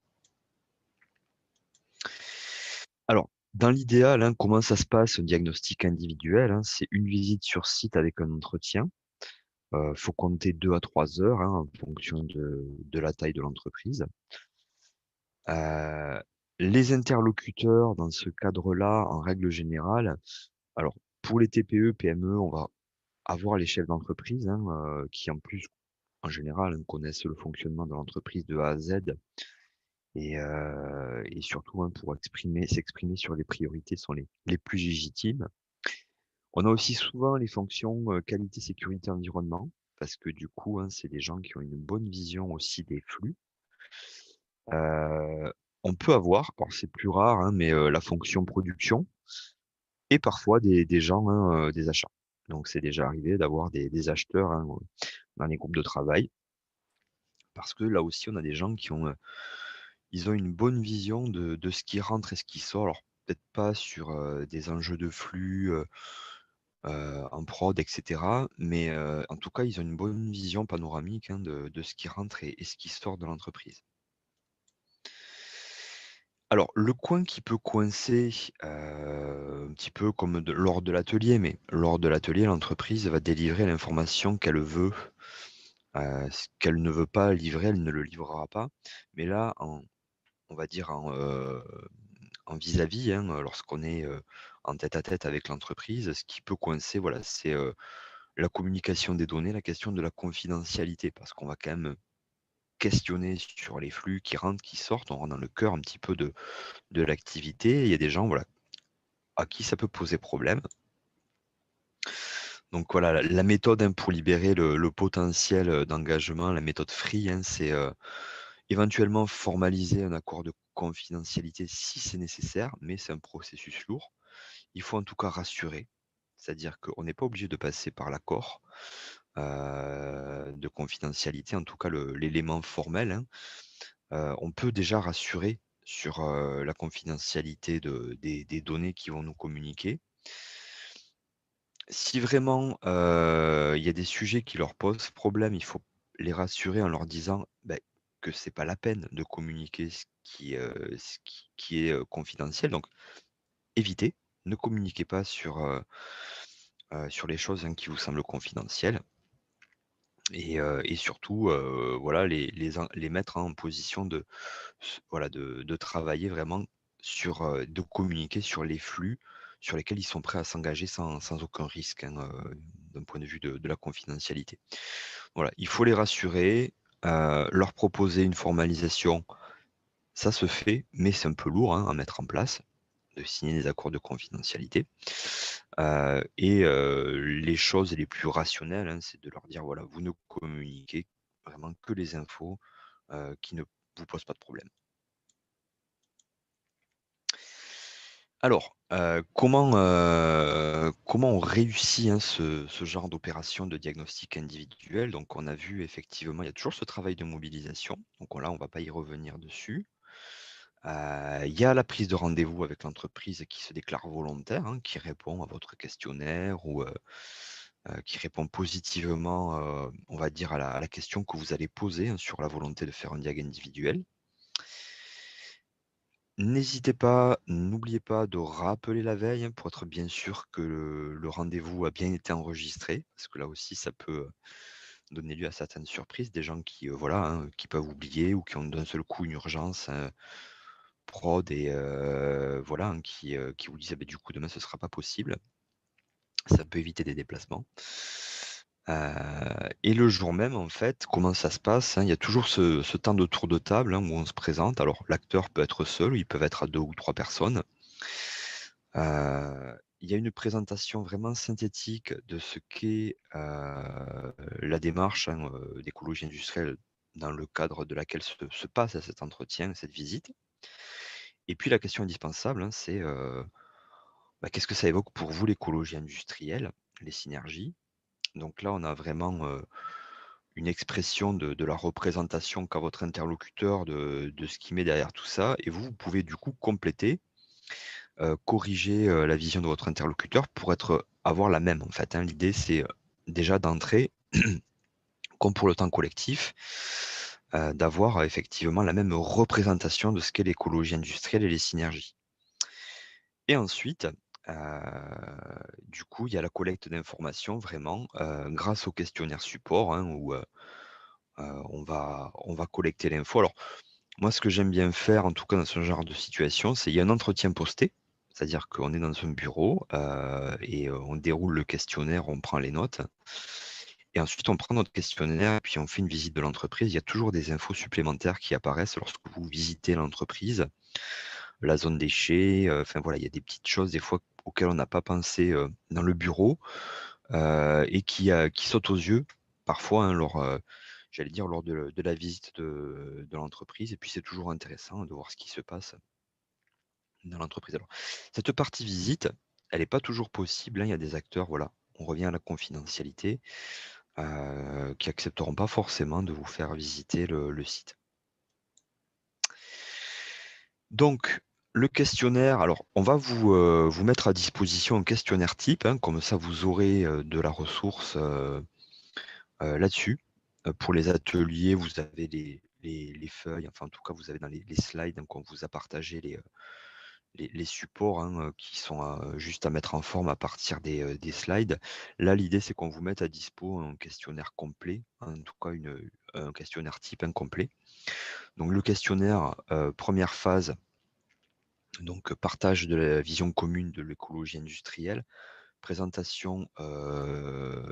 Alors, dans l'idéal, hein, comment ça se passe, un diagnostic individuel, hein, c'est une visite sur site avec un entretien. Faut compter 2 à 3 heures, hein, en fonction de la taille de l'entreprise. Les interlocuteurs dans ce cadre-là, en règle générale, alors pour les TPE, PME, on va avoir les chefs d'entreprise, hein, qui en plus, en général, hein, connaissent le fonctionnement de l'entreprise de A à Z et surtout, hein, pour s'exprimer sur les priorités sont les plus légitimes. On a aussi souvent les fonctions qualité, sécurité, environnement, parce que du coup, hein, c'est des gens qui ont une bonne vision aussi des flux. On peut avoir, alors c'est plus rare, hein, mais la fonction production et parfois des gens, hein, des achats. Donc c'est déjà arrivé d'avoir des acheteurs, hein, dans les groupes de travail, parce que là aussi on a des gens qui ont, ils ont une bonne vision de ce qui rentre et ce qui sort. Alors peut-être pas sur des enjeux de flux en prod, etc. Mais en tout cas, ils ont une bonne vision panoramique, hein, de ce qui rentre et ce qui sort de l'entreprise. Alors, le coin qui peut coincer, un petit peu comme lors de l'atelier, mais lors de l'atelier, l'entreprise va délivrer l'information qu'elle veut. Ce qu'elle ne veut pas livrer, elle ne le livrera pas. Mais là, on va dire en vis-à-vis, hein, lorsqu'on est en tête-à-tête avec l'entreprise, ce qui peut coincer, voilà, c'est la communication des données, la question de la confidentialité, parce qu'on va quand même questionner sur les flux qui rentrent, qui sortent, on rentre dans le cœur un petit peu de l'activité. Il y a des gens, voilà, à qui ça peut poser problème. Donc voilà, la méthode, hein, pour libérer le potentiel d'engagement, la méthode free, hein, c'est éventuellement formaliser un accord de confidentialité si c'est nécessaire, mais c'est un processus lourd. Il faut en tout cas rassurer, c'est-à-dire qu'on n'est pas obligé de passer par l'accord de confidentialité, en tout cas l'élément formel, hein. On peut déjà rassurer sur la confidentialité des données qui vont nous communiquer. Si vraiment il y a des sujets qui leur posent problème, il faut les rassurer en leur disant que c'est pas la peine de communiquer ce qui est confidentiel. Donc, évitez, ne communiquez pas sur les choses, hein, qui vous semblent confidentielles. Et surtout, voilà, les mettre en position voilà, de travailler vraiment de communiquer sur les flux sur lesquels ils sont prêts à s'engager sans aucun risque, hein, d'un point de vue de la confidentialité. Voilà, il faut les rassurer, leur proposer une formalisation, ça se fait, mais c'est un peu lourd, hein, à mettre en place, de signer des accords de confidentialité. Les choses les plus rationnelles, hein, c'est de leur dire, voilà, vous ne communiquez vraiment que les infos qui ne vous posent pas de problème. Alors, comment on réussit, hein, ce genre d'opération de diagnostic individuel? Donc on a vu effectivement, il y a toujours ce travail de mobilisation, donc là on ne va pas y revenir dessus. Il y a la prise de rendez-vous avec l'entreprise qui se déclare volontaire, hein, qui répond à votre questionnaire ou qui répond positivement, on va dire, à la question que vous allez poser, hein, sur la volonté de faire un diag individuel. N'hésitez pas, n'oubliez pas de rappeler la veille pour être bien sûr que le rendez-vous a bien été enregistré, parce que là aussi ça peut donner lieu à certaines surprises, des gens qui, voilà, qui peuvent oublier ou qui ont d'un seul coup une urgence prod et voilà, qui vous disent: «Ah beh, du coup demain ce sera pas possible». Ça peut éviter des déplacements. Et le jour même, en fait, comment ça se passe, il y a toujours ce temps de tour de table, où on se présente. Alors l'acteur peut être seul ou ils peuvent être à 2 ou 3 personnes. Il y a une présentation vraiment synthétique de ce qu'est, la démarche, d'écologie industrielle dans le cadre de laquelle se passe cet entretien, cette visite. Et puis la question indispensable, c'est, qu'est-ce que ça évoque pour vous l'écologie industrielle, les synergies? Donc là, on a vraiment, une expression de la représentation qu'a votre interlocuteur de ce qu'il met derrière tout ça et vous pouvez du coup compléter, corriger, la vision de votre interlocuteur pour avoir la même en fait, hein. L'idée c'est, déjà d'entrer, comme pour le temps collectif, d'avoir effectivement la même représentation de ce qu'est l'écologie industrielle et les synergies. Et ensuite, heu, du coup, il y a la collecte d'informations vraiment, grâce au questionnaire support, où, on va collecter l'info. Alors moi, ce que j'aime bien faire, en tout cas dans ce genre de situation, c'est il y a un entretien posté. C'est-à-dire qu'on est dans un bureau, et on déroule le questionnaire, on prend les notes et ensuite on prend notre questionnaire et puis on fait une visite de l'entreprise. Il y a toujours des infos supplémentaires qui apparaissent lorsque vous visitez l'entreprise. La zone déchets, enfin voilà, il y a des petites choses des fois auxquelles on n'a pas pensé, dans le bureau, et qui sautent aux yeux parfois, j'allais dire lors de la visite de l'entreprise et puis c'est toujours intéressant de voir ce qui se passe dans l'entreprise. Alors cette partie visite, elle n'est pas toujours possible, il y a des acteurs, voilà, on revient à la confidentialité, qui accepteront pas forcément de vous faire visiter le site. Donc, le questionnaire, alors on va vous mettre à disposition un questionnaire type, comme ça vous aurez, de la ressource, là-dessus. Pour les ateliers, vous avez les feuilles, enfin en tout cas vous avez dans les slides, qu'on vous a partagé les supports, qui sont, juste à mettre en forme à partir des slides. Là, l'idée c'est qu'on vous mette à dispo un questionnaire complet, en tout cas un questionnaire type incomplet. Donc le questionnaire, 1re phase, donc partage de la vision commune de l'écologie industrielle, présentation,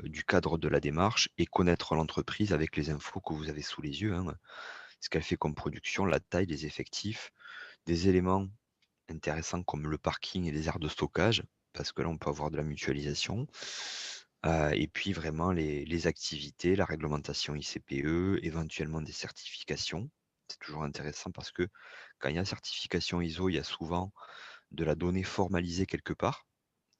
du cadre de la démarche et connaître l'entreprise avec les infos que vous avez sous les yeux, ce qu'elle fait comme production, la taille, les effectifs, des éléments intéressants comme le parking et les aires de stockage, parce que là on peut avoir de la mutualisation, et puis vraiment les activités, la réglementation ICPE, éventuellement des certifications. C'est toujours intéressant parce que quand il y a certification ISO, il y a souvent de la donnée formalisée quelque part,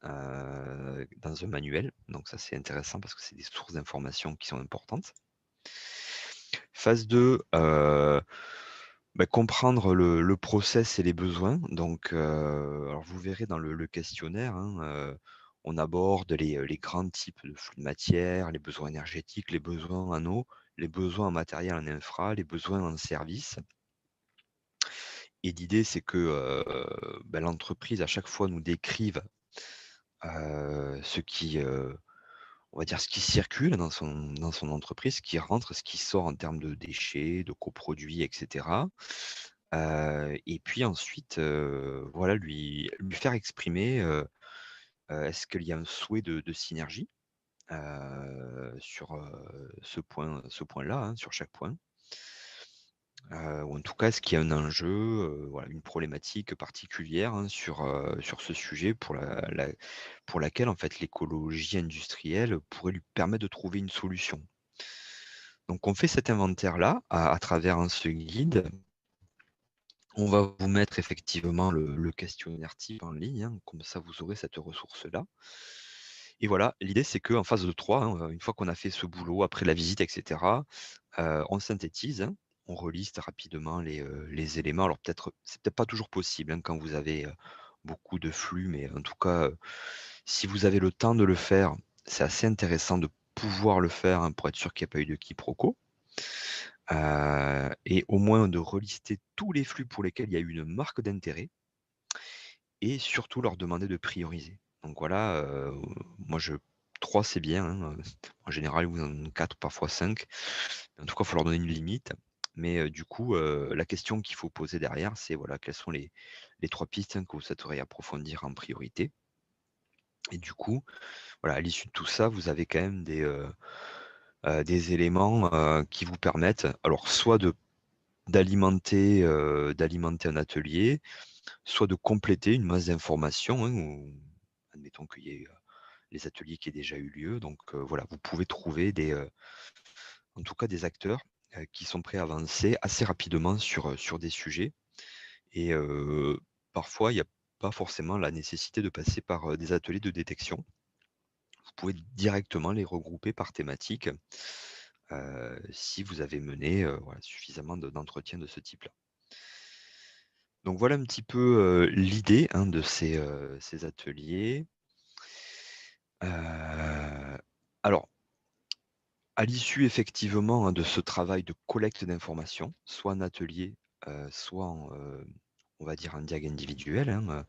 dans un manuel. Donc ça, c'est intéressant parce que c'est des sources d'informations qui sont importantes. Phase 2, comprendre le process et les besoins. Donc, alors vous verrez dans le questionnaire, on aborde les grands types de flux de matière, les besoins énergétiques, les besoins en eau, les besoins en matériel en infra, les besoins en service. Et l'idée, c'est que l'entreprise, à chaque fois, nous décrive ce qui, on va dire, ce qui circule dans son entreprise, ce qui rentre, ce qui sort en termes de déchets, de coproduits, et cetera. Et puis ensuite, voilà, lui faire exprimer, est-ce qu'il y a un souhait de synergie, sur, ce point-là, sur chaque point? Ou en tout cas, est-ce qu'il y a un enjeu, voilà, une problématique particulière, sur ce sujet pour laquelle, en fait, l'écologie industrielle pourrait lui permettre de trouver une solution? Donc on fait cet inventaire-là à travers ce guide. On va vous mettre effectivement le questionnaire type en ligne, comme ça vous aurez cette ressource-là. Et voilà, l'idée c'est qu'en phase de 3, une fois qu'on a fait ce boulot, après la visite, et cetera, on synthétise, on reliste rapidement les éléments. Alors c'est peut-être pas toujours possible, quand vous avez, beaucoup de flux, mais en tout cas, si vous avez le temps de le faire, c'est assez intéressant de pouvoir le faire, pour être sûr qu'il n'y a pas eu de quiproquo. et au moins de relister tous les flux pour lesquels il y a eu une marque d'intérêt et surtout leur demander de prioriser. Donc voilà, moi 3 c'est bien, hein, en général vous en avez 4, parfois 5. En tout cas, il faut leur donner une limite. Mais du coup, la question qu'il faut poser derrière, c'est voilà, quelles sont les 3 pistes, hein, que vous souhaiteriez approfondir en priorité. Et du coup, voilà, à l'issue de tout ça, vous avez quand même des éléments qui vous permettent, alors soit d'alimenter un atelier, soit de compléter une masse d'informations, hein, ou admettons qu'il y ait les ateliers qui aient déjà eu lieu. Donc voilà, vous pouvez trouver en tout cas des acteurs qui sont prêts à avancer assez rapidement sur des sujets. Et parfois, il n'y a pas forcément la nécessité de passer par des ateliers de détection. Vous pouvez directement les regrouper par thématique si vous avez mené voilà, suffisamment d'entretiens de ce type-là. Donc voilà un petit peu l'idée, hein, de ces ateliers. Alors, à l'issue effectivement, hein, de ce travail de collecte d'informations, soit en atelier, soit on va dire en diag individuel, hein,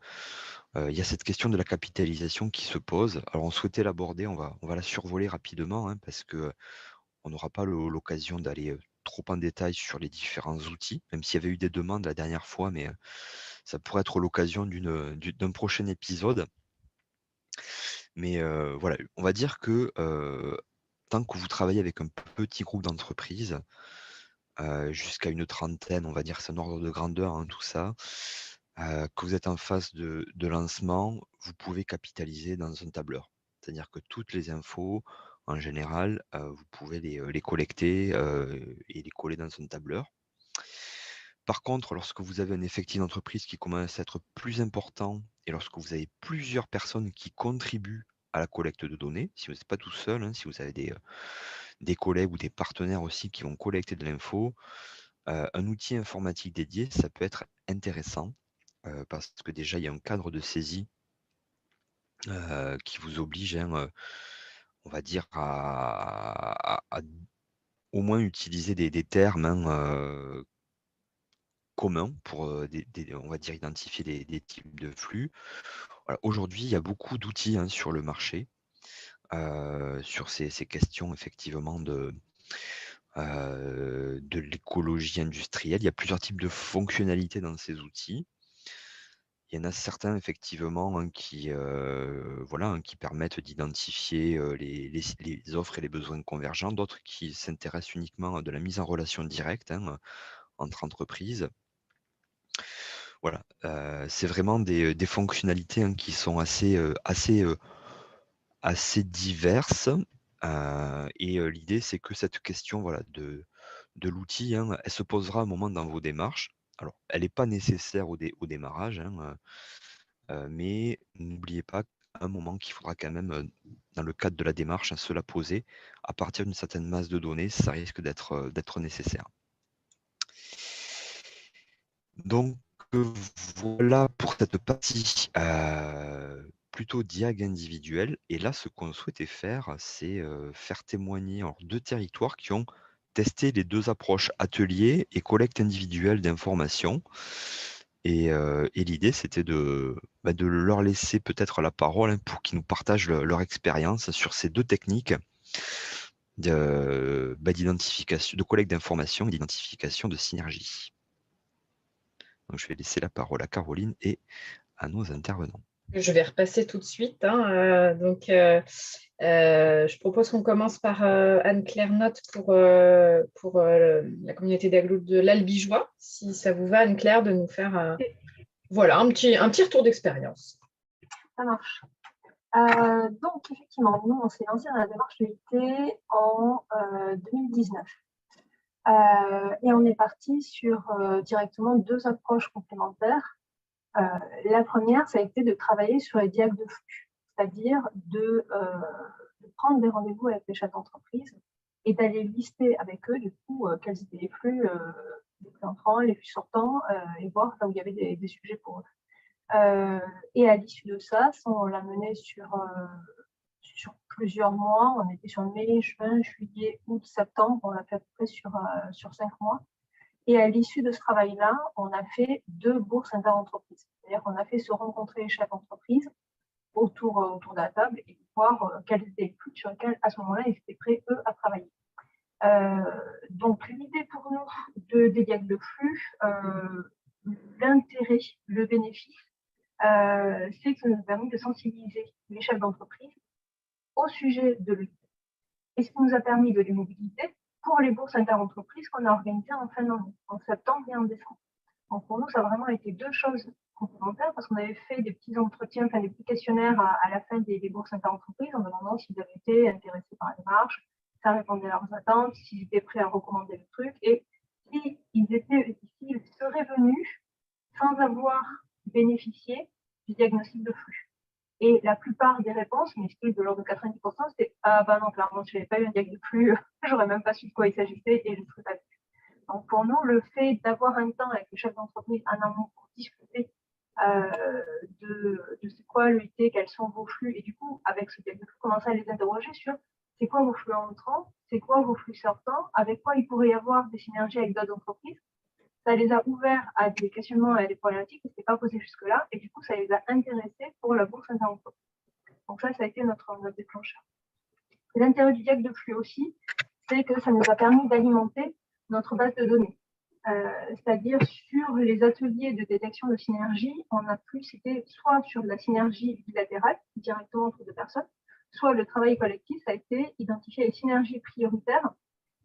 il y a cette question de la capitalisation qui se pose. Alors on souhaitait l'aborder, on va la survoler rapidement, hein, parce que on n'aura pas l'occasion d'aller trop en détail sur les différents outils, même s'il y avait eu des demandes la dernière fois, mais ça pourrait être l'occasion d'un prochain épisode. Mais voilà, on va dire que tant que vous travaillez avec un petit groupe d'entreprises, jusqu'à une trentaine, on va dire, c'est un ordre de grandeur, hein, tout ça, que vous êtes en phase de lancement, vous pouvez capitaliser dans un tableur. C'est-à-dire que toutes les infos, en général, vous pouvez les collecter et les coller dans un tableur. Par contre, lorsque vous avez un effectif d'entreprise qui commence à être plus important et lorsque vous avez plusieurs personnes qui contribuent à la collecte de données, si vous n'êtes pas tout seul, hein, si vous avez des collègues ou des partenaires aussi qui vont collecter de l'info, un outil informatique dédié, ça peut être intéressant parce que déjà, il y a un cadre de saisie qui vous oblige, hein, on va dire, à au moins utiliser des termes, hein, communs pour on va dire, identifier des types de flux. Voilà, aujourd'hui, il y a beaucoup d'outils, hein, sur le marché sur ces questions effectivement de l'écologie industrielle. Il y a plusieurs types de fonctionnalités dans ces outils. Il y en a certains effectivement, hein, voilà, hein, qui permettent d'identifier les offres et les besoins convergents, d'autres qui s'intéressent uniquement à de la mise en relation directe, hein, entre entreprises. Voilà, c'est vraiment des fonctionnalités, hein, qui sont assez diverses. Et l'idée, c'est que cette question, voilà, de l'outil, hein, elle se posera un moment dans vos démarches. Alors, elle n'est pas nécessaire au démarrage, hein, mais n'oubliez pas qu'à un moment qu'il faudra quand même, dans le cadre de la démarche, hein, se la poser. À partir d'une certaine masse de données, ça risque d'être nécessaire. Donc voilà pour cette partie plutôt diag individuelle. Et là, ce qu'on souhaitait faire, c'est faire témoigner alors, 2 territoires qui ont testé les 2 approches atelier et collecte individuelle d'informations. Et l'idée, c'était de leur laisser peut-être la parole, hein, pour qu'ils nous partagent leur expérience sur ces 2 techniques d'identification, de collecte d'informations et d'identification de synergie. Donc, je vais laisser la parole à Caroline et à nos intervenants. Je vais repasser tout de suite, hein, je propose qu'on commence par Anne-Claire Notte pour la communauté d'agglo de l'Albigeois. Si ça vous va, Anne-Claire, de nous faire voilà, un petit retour d'expérience. Ça marche. Donc, effectivement, nous, on s'est lancé dans la démarche de l'IT en 2019. Et on est parti sur directement 2 approches complémentaires. La première, ça a été de travailler sur les diags de flux, c'est-à-dire de prendre des rendez-vous avec les chefs d'entreprise et d'aller lister avec eux, du coup, quels étaient les flux entrants, les flux sortants, et voir là où il y avait des sujets pour eux. Et à l'issue de ça, on l'a mené sur plusieurs mois. On était sur mai, juin, juillet, août, septembre. On l'a fait à peu près sur 5 mois. Et à l'issue de ce travail-là, on a fait 2 bourses inter-entreprises. C'est-à-dire qu'on a fait se rencontrer les chefs d'entreprise autour de la table et voir quels étaient les flux sur lesquels, à ce moment-là, ils étaient prêts, eux, à travailler. Donc, l'idée pour nous des diags de flux, l'intérêt, le bénéfice, c'est que ça nous a permis de sensibiliser les chefs d'entreprise au sujet de l'UT. Et ce qui nous a permis de les mobiliser pour les bourses inter-entreprises qu'on a organisées en fin d'année, en septembre et en décembre. Donc, pour nous, ça a vraiment été 2 choses complémentaires parce qu'on avait fait des petits entretiens, des petits questionnaires à la fin des bourses inter-entreprises en demandant s'ils avaient été intéressés par la démarche, ça répondait à leurs attentes, s'ils étaient prêts à recommander le truc et s'ils seraient venus sans avoir bénéficié du diagnostic de flux. Et la plupart des réponses, mais c'était de l'ordre de 90%, c'était « Ah bah non, clairement, si je n'avais pas eu un diagnostic de flux, j'aurais même pas su de quoi il s'agissait et je ne serais pas venu. » Donc pour nous, le fait d'avoir un temps avec les chefs d'entreprise en amont pour discuter de c'est quoi l'UT, quels sont vos flux, et du coup, avec ce diagnostic, commencer à les interroger sur c'est quoi vos flux entrants, c'est quoi vos flux sortants, avec quoi il pourrait y avoir des synergies avec d'autres entreprises. Ça les a ouverts à des questionnements et à des problématiques qui n'étaient pas posées jusque-là, et du coup, ça les a intéressés pour la bourse inter-entreprise. Donc ça a été notre déclencheur. L'intérêt du diag de flux aussi, c'est que ça nous a permis d'alimenter notre base de données. C'est-à-dire sur les ateliers de détection de synergie, on a pu citer soit sur de la synergie bilatérale, directement entre 2 personnes, soit le travail collectif, ça a été identifier les synergies prioritaires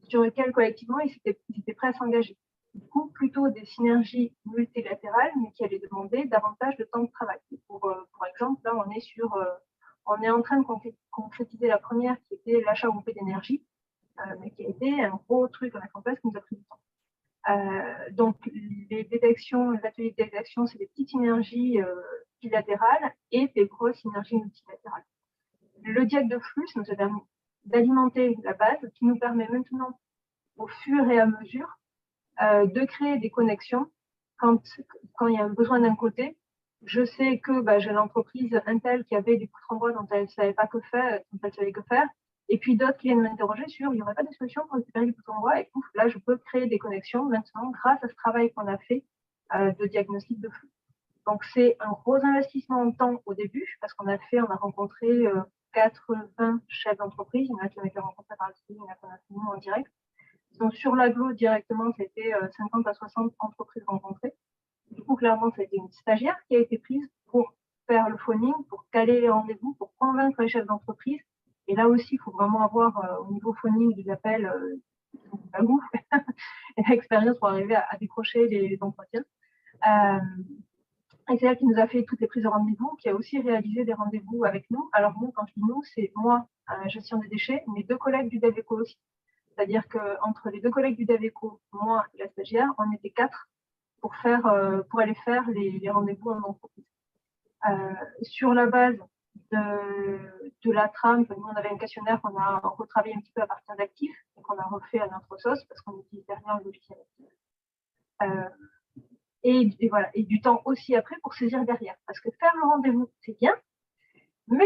sur lesquelles collectivement ils étaient prêts à s'engager. Du coup, plutôt des synergies multilatérales, mais qui allaient demander davantage de temps de travail. Pour exemple, là, on est en train de concrétiser la première, qui était l'achat groupé d'énergie, mais qui a été un gros truc à mettre en place qui nous a pris du temps. Donc, les ateliers de détection, c'est des petites synergies bilatérales et des grosses synergies multilatérales. Le diag de flux nous a permis d'alimenter la base qui nous permet maintenant, au fur et à mesure, de créer des connexions quand il y a un besoin d'un côté. Je sais que j'ai l'entreprise Intel qui avait des endroits dont elle ne savait pas que faire, dont elle savait que faire, et puis d'autres qui viennent m'interroger sur il n'y aurait pas de solution pour récupérer les bout d'endroit, et pouf, là je peux créer des connexions maintenant grâce à ce travail qu'on a fait de diagnostic de flux. Donc c'est un gros investissement en temps au début, parce qu'on a rencontré 80 chefs d'entreprise, il y en a qui ont été rencontrés par le site, il y en a qui ont fait nous en direct. Donc sur l'aglo directement, c'était 50 à 60 entreprises rencontrées. Du coup, clairement, ça a été une stagiaire qui a été prise pour faire le phoning, pour caler les rendez-vous, pour convaincre les chefs d'entreprise. Et là aussi, il faut vraiment avoir au niveau phoning des appels la goût et l'expérience pour arriver à décrocher les entretiens. Et c'est elle qui nous a fait toutes les prises de rendez-vous, qui a aussi réalisé des rendez-vous avec nous. Alors nous, quand je dis nous, c'est moi, gestion des déchets, mes 2 collègues du DAVECO aussi. C'est-à-dire qu'entre les 2 collègues du DAVECO, moi et la stagiaire, on était 4 pour aller faire les rendez-vous en entreprise. Sur la base de la trame, nous on avait un questionnaire qu'on a retravaillé un petit peu à partir d'actifs et qu'on a refait à notre sauce parce qu'on utilise derrière le logiciel actif. Et voilà, et du temps aussi après pour saisir derrière. Parce que faire le rendez-vous, c'est bien, mais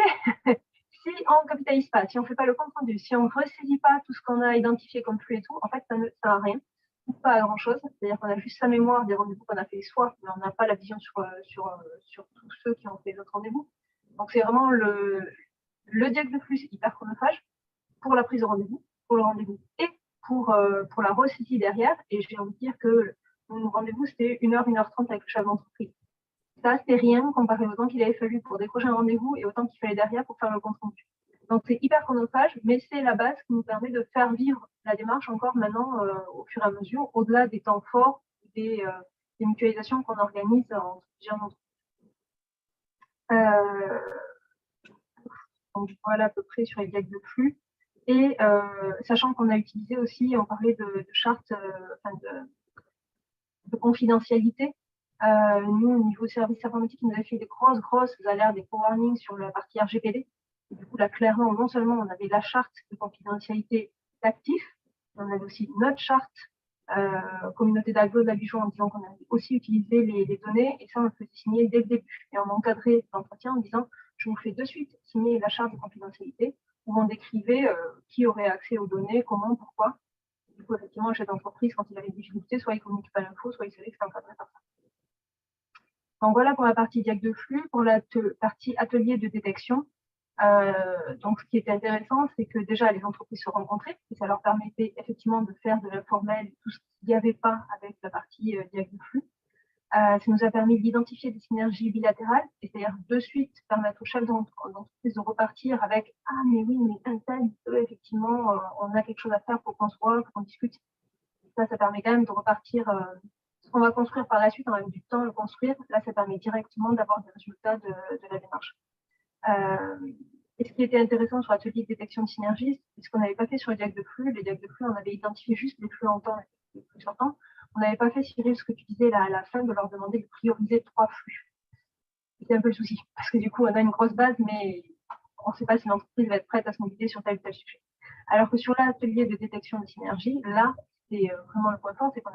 si on ne capitalise pas, si on ne fait pas le compte rendu, si on ne ressaisit pas tout ce qu'on a identifié comme flux et tout, en fait, ça ne sert à rien, ou pas à grand-chose. C'est-à-dire qu'on a juste sa mémoire des rendez-vous qu'on a fait soi, mais on n'a pas la vision sur tous ceux qui ont fait les autres rendez-vous. Donc, c'est vraiment le diag de flux hyper chronophage pour la prise de rendez-vous, pour le rendez-vous et pour la ressaisie derrière. Et j'ai envie de dire que mon rendez-vous, c'était 1h, 1h30 avec le chef d'entreprise. Ça, c'était rien comparé au temps qu'il avait fallu pour décrocher un rendez-vous et au temps qu'il fallait derrière pour faire le compte rendu. Donc, c'est hyper chronophage, mais c'est la base qui nous permet de faire vivre la démarche encore maintenant au fur et à mesure, au-delà des temps forts, des mutualisations qu'on organise entre plusieurs entreprises. Donc, voilà à peu près sur les diags de flux. Et sachant qu'on a utilisé aussi, on parlait de chartes de confidentialité. Nous, au niveau service informatique, ils nous avaient fait des grosses alertes, des warnings sur la partie RGPD. Et du coup, là, clairement, non seulement on avait la charte de confidentialité d'actifs, mais on avait aussi notre charte communauté d'aglo de la Bijon en disant qu'on avait aussi utilisé les données, et ça, on le faisait signer dès le début. Et on encadrait l'entretien en disant, je vous fais de suite signer la charte de confidentialité, où on décrivait qui aurait accès aux données, comment, pourquoi. Du coup, effectivement, le chef d'entreprise, quand il avait des difficultés, soit il ne communique pas l'info, soit il savait que c'était encadré par ça. Donc voilà pour la partie diag de flux. Pour la partie atelier de détection, donc ce qui était intéressant, c'est que déjà les entreprises se rencontraient et ça leur permettait effectivement de faire de l'informel, tout ce qu'il n'y avait pas avec la partie diag de flux. Ça nous a permis d'identifier des synergies bilatérales, c'est-à-dire de suite permettre aux chefs d'entreprise de repartir avec « Ah, mais oui, mais un tel, effectivement, on a quelque chose à faire pour qu'on se voit, pour qu'on discute. » Ça permet quand même de repartir. Ce qu'on va construire par la suite, on a eu du temps à le construire. Là, ça permet directement d'avoir des résultats de la démarche. Et ce qui était intéressant sur l'atelier de détection de synergie, c'est ce qu'on n'avait pas fait sur les diag de flux. Les diag de flux, on avait identifié juste les flux entrants et les flux sortants. On n'avait pas fait, Cyril, ce que tu disais là, à la fin, de leur demander de prioriser 3 flux. C'était un peu le souci, parce que du coup, on a une grosse base, mais on ne sait pas si l'entreprise va être prête à se mobiliser sur tel ou tel sujet. Alors que sur l'atelier de détection de synergie, là, c'est vraiment le point fort, c'est qu'on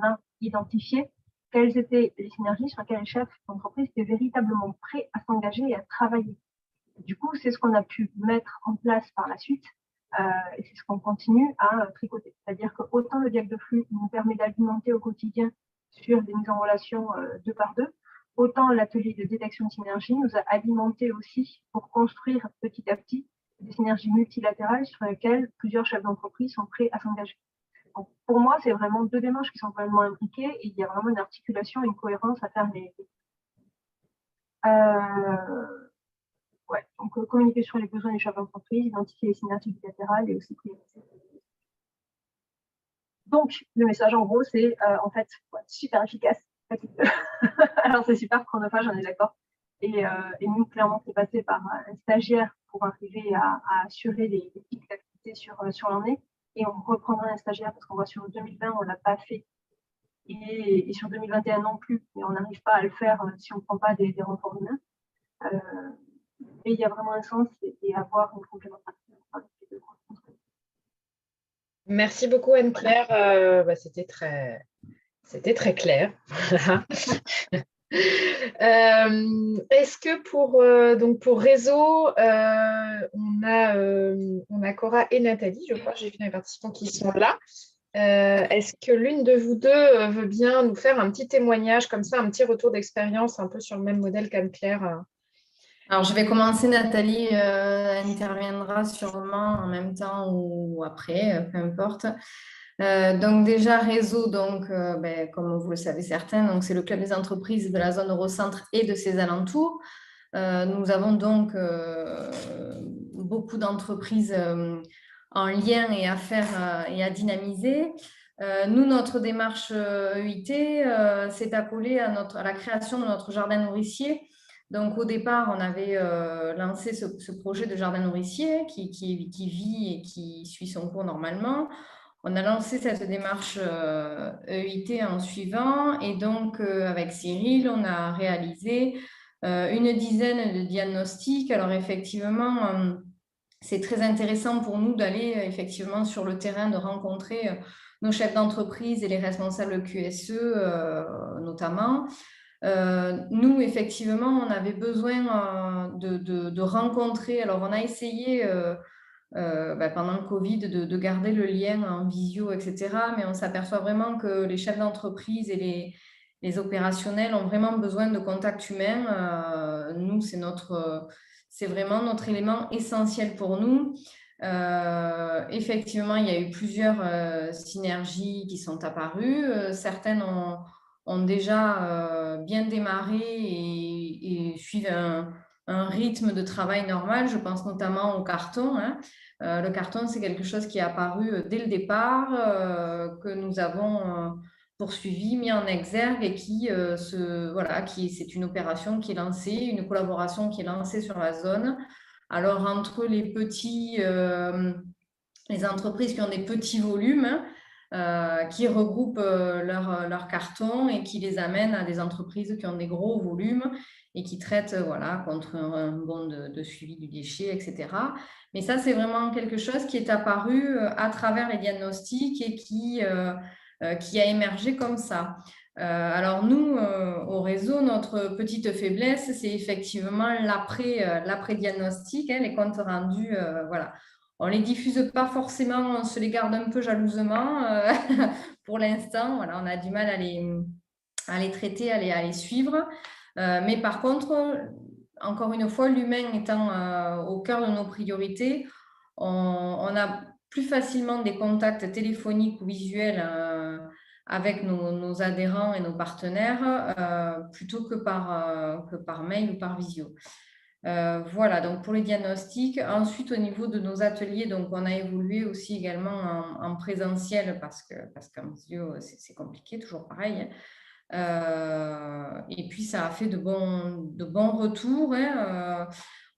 a identifié quelles étaient les synergies sur lesquelles les chefs d'entreprise étaient véritablement prêts à s'engager et à travailler. Du coup, c'est ce qu'on a pu mettre en place par la suite. Et c'est ce qu'on continue à tricoter. C'est-à-dire que autant le diag de flux nous permet d'alimenter au quotidien sur des mises en relation 2 par 2, autant l'atelier de détection de synergie nous a alimenté aussi pour construire petit à petit des synergies multilatérales sur lesquelles plusieurs chefs d'entreprise sont prêts à s'engager. Donc, pour moi, c'est vraiment 2 démarches qui sont complètement impliquées et il y a vraiment une articulation, une cohérence à faire. Ouais, donc communiquer sur les besoins des chefs d'entreprise, identifier les synergies bilatérales et aussi prioriser. Donc, le message en gros, c'est en fait super efficace. Alors, c'est super chronophage, on est d'accord. Et nous, clairement, c'est passé par un stagiaire pour arriver à assurer les pics d'activité sur l'année. Et on reprendra un stagiaire parce qu'on voit sur 2020, on ne l'a pas fait. Et sur 2021 non plus, mais on n'arrive pas à le faire si on ne prend pas des renforts humains. Et il y a vraiment un sens et avoir une complémentarité. Merci beaucoup, Anne-Claire. C'était très clair. Est-ce que pour réseau, on a Cora et Nathalie, je crois, j'ai vu les participants qui sont là. Est-ce que l'une de vous deux veut bien nous faire un petit témoignage comme ça, un petit retour d'expérience un peu sur le même modèle qu'Anne-Claire? Alors, je vais commencer. Nathalie interviendra sûrement en même temps ou après, peu importe. Donc déjà, réseau, comme vous le savez certains, donc c'est le club des entreprises de la zone Eurocentre et de ses alentours. Nous avons donc beaucoup d'entreprises en lien et à faire et à dynamiser. Nous, notre démarche EIT s'est accolée à la création de notre jardin nourricier. Donc, au départ, on avait lancé ce projet de jardin nourricier qui vit et qui suit son cours normalement. On a lancé cette démarche EIT en suivant et donc, avec Cyril, on a réalisé une dizaine de diagnostics. Alors, effectivement, c'est très intéressant pour nous d'aller effectivement sur le terrain, de rencontrer nos chefs d'entreprise et les responsables QSE notamment. Nous, effectivement, on avait besoin de rencontrer. Alors, on a essayé pendant le Covid de garder le lien en visio, etc. Mais on s'aperçoit vraiment que les chefs d'entreprise et les opérationnels ont vraiment besoin de contact humain. Nous, c'est vraiment notre élément essentiel pour nous. Effectivement, il y a eu plusieurs synergies qui sont apparues. Certaines ont déjà bien démarré et suivent un rythme de travail normal. Je pense notamment au carton. Le carton, c'est quelque chose qui est apparu dès le départ, que nous avons poursuivi, mis en exergue et c'est une opération qui est lancée, une collaboration qui est lancée sur la zone. Alors, entre les entreprises qui ont des petits volumes, qui regroupent leurs cartons et qui les amènent à des entreprises qui ont des gros volumes et qui traitent contre un bon de suivi du déchet, etc. Mais ça, c'est vraiment quelque chose qui est apparu à travers les diagnostics et qui a émergé comme ça. Alors nous, au réseau, notre petite faiblesse, c'est effectivement l'après-diagnostic, les comptes rendus, On ne les diffuse pas forcément, on se les garde un peu jalousement pour l'instant. Voilà, on a du mal à les traiter, à les suivre. Mais par contre, encore une fois, l'humain étant au cœur de nos priorités, on a plus facilement des contacts téléphoniques ou visuels avec nos adhérents et nos partenaires plutôt que par mail ou par visio. Voilà, donc pour les diagnostics. Ensuite, au niveau de nos ateliers, donc on a évolué aussi également en présentiel parce qu'en visio, c'est compliqué, toujours pareil. Et puis, ça a fait de bons retours.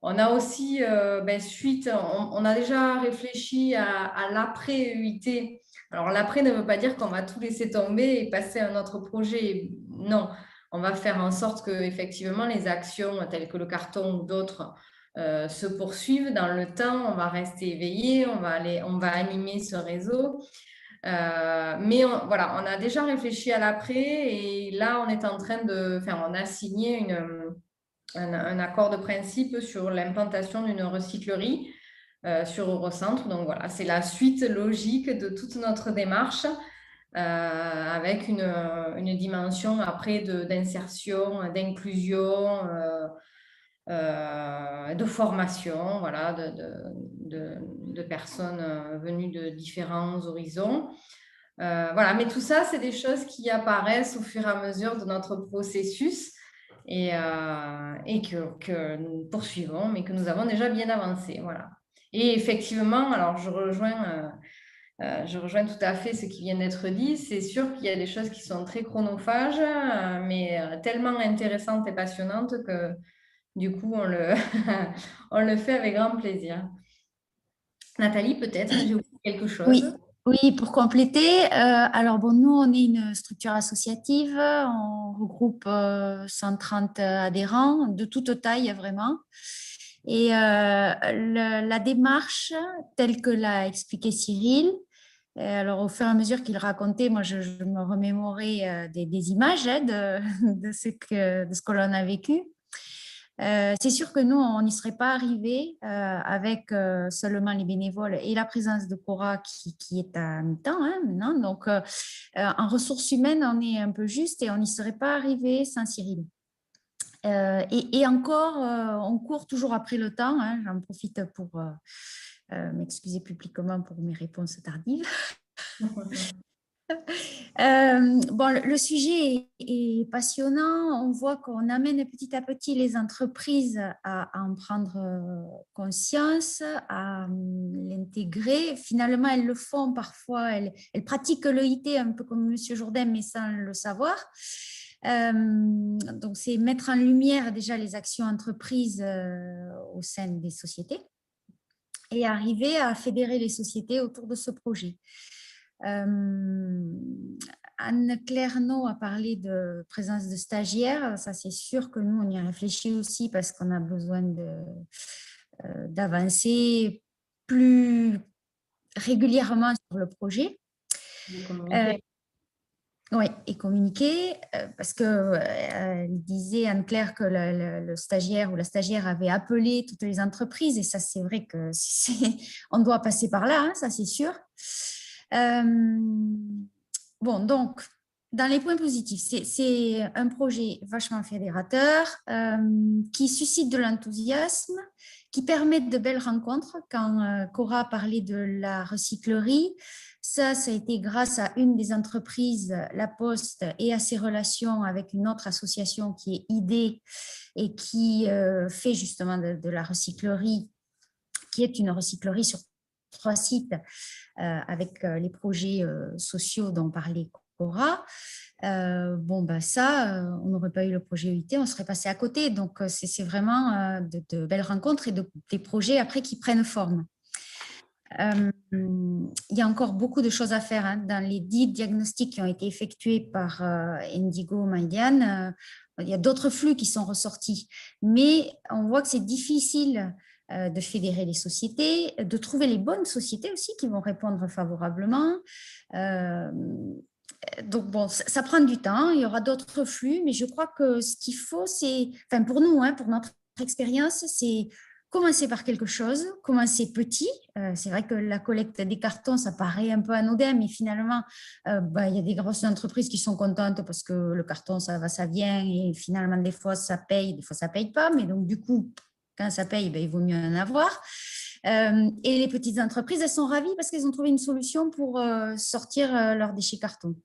On a aussi, on a déjà réfléchi à l'après-EIT. Alors, l'après ne veut pas dire qu'on va tout laisser tomber et passer à un autre projet. Non, on va faire en sorte que effectivement les actions telles que le carton ou d'autres se poursuivent dans le temps. On va rester éveillé, on va animer ce réseau. Mais voilà, on a déjà réfléchi à l'après et là, on est en train on a signé un accord de principe sur l'implantation d'une recyclerie sur Eurocentre. Donc voilà, c'est la suite logique de toute notre démarche avec une dimension après d'insertion, d'inclusion, de formation, voilà, de personnes venues de différents horizons. Voilà, mais tout ça, c'est des choses qui apparaissent au fur et à mesure de notre processus et que nous poursuivons, mais que nous avons déjà bien avancé. Voilà. Et effectivement, alors je rejoins tout à fait ce qui vient d'être dit. C'est sûr qu'il y a des choses qui sont très chronophages, mais tellement intéressantes et passionnantes que du coup, on le fait avec grand plaisir. Nathalie, peut-être, j'ai oublié quelque chose. Oui, pour compléter, alors bon, nous, on est une structure associative, on regroupe 130 adhérents de toute taille, vraiment. Et la démarche, telle que l'a expliqué Cyril, alors au fur et à mesure qu'il racontait, moi, je me remémorais des images de ce que l'on a vécu. C'est sûr que nous, on n'y serait pas arrivé avec seulement les bénévoles et la présence de Cora qui est à mi-temps maintenant. Donc, en ressources humaines, on est un peu juste et on n'y serait pas arrivé sans Cyril. Et encore, on court toujours après le temps. J'en profite pour m'excuser publiquement pour mes réponses tardives. Bon, le sujet est passionnant. On voit qu'on amène petit à petit les entreprises à en prendre conscience, à l'intégrer. Finalement, elles le font parfois. Elles pratiquent l'EIT un peu comme M. Jourdain, mais sans le savoir. Donc, c'est mettre en lumière déjà les actions entreprises au sein des sociétés et arriver à fédérer les sociétés autour de ce projet. Anne-Claire No a parlé de présence de stagiaires. Ça, c'est sûr que nous, on y réfléchit aussi parce qu'on a besoin d'avancer plus régulièrement sur le projet. Oui, et communiquer, parce qu'elle disait, Anne-Claire, que le stagiaire ou la stagiaire avait appelé toutes les entreprises, et ça, c'est vrai que on doit passer par là, ça, c'est sûr. Bon, donc, dans les points positifs, c'est un projet vachement fédérateur qui suscite de l'enthousiasme, qui permet de belles rencontres. Quand Cora parlait de la recyclerie, ça a été grâce à une des entreprises, La Poste, et à ses relations avec une autre association qui est IDEE et qui fait justement de la recyclerie, qui est une recyclerie sur 3 sites avec les projets sociaux dont parlait Cora. On n'aurait pas eu le projet EIT, on serait passé à côté. Donc, c'est vraiment de belles rencontres et des projets après qui prennent forme. Il y a encore beaucoup de choses à faire dans les 10 diagnostics qui ont été effectués par Indigo Maidian. Il y a d'autres flux qui sont ressortis, mais on voit que c'est difficile de fédérer les sociétés, de trouver les bonnes sociétés aussi qui vont répondre favorablement. Donc, bon, ça prend du temps, il y aura d'autres flux, mais je crois que ce qu'il faut, c'est, enfin pour nous, pour notre expérience, c'est commencer par quelque chose, commencer petit. C'est vrai que la collecte des cartons, ça paraît un peu anodin, mais finalement, il y a des grosses entreprises qui sont contentes parce que le carton, ça va, ça vient, et finalement, des fois, ça paye, des fois, ça ne paye pas. Mais donc, du coup, quand ça paye, il vaut mieux en avoir. Et les petites entreprises, elles sont ravies parce qu'elles ont trouvé une solution pour sortir leurs déchets carton.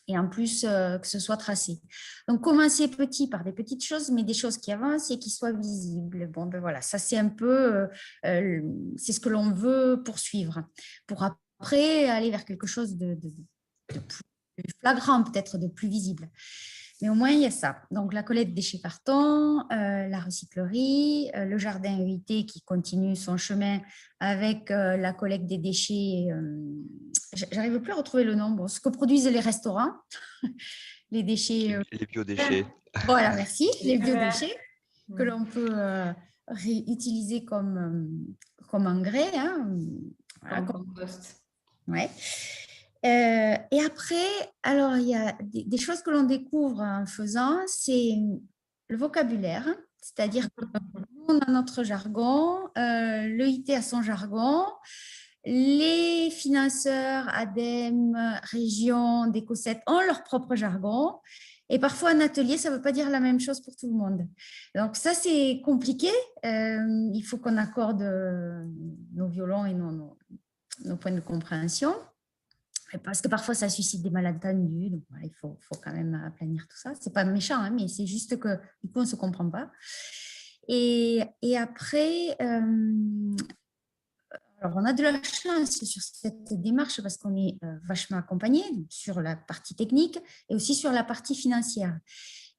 Et en plus, que ce soit tracé. Donc, commencer petit par des petites choses, mais des choses qui avancent et qui soient visibles. Bon, ben voilà, ça c'est un peu, c'est ce que l'on veut poursuivre. Pour après aller vers quelque chose de plus flagrant, peut-être de plus visible. Mais au moins, il y a ça. Donc, la collecte des déchets carton, la recyclerie, le jardin EIT qui continue son chemin avec la collecte des déchets. J'arrive plus à retrouver le nom. Bon, ce que produisent les restaurants, les déchets. Les biodéchets. Voilà, merci. Les biodéchets que l'on peut réutiliser comme engrais. Hein. Voilà, comme compost. Ouais. Et après, alors il y a des choses que l'on découvre en faisant, c'est le vocabulaire, c'est-à-dire que nous, on a notre jargon, l'EIT a son jargon, les financeurs, ADEME, régions, DECOSET ont leur propre jargon. Et parfois, un atelier, ça ne veut pas dire la même chose pour tout le monde. Donc, ça, c'est compliqué. Il faut qu'on accorde nos violons et nos points de compréhension. Parce que parfois, ça suscite des malentendus. Donc, voilà, il faut quand même aplanir tout ça. Ce n'est pas méchant, hein, mais c'est juste que du coup, on ne se comprend pas. Et après, alors, on a de la chance sur cette démarche parce qu'on est vachement accompagné sur la partie technique et aussi sur la partie financière.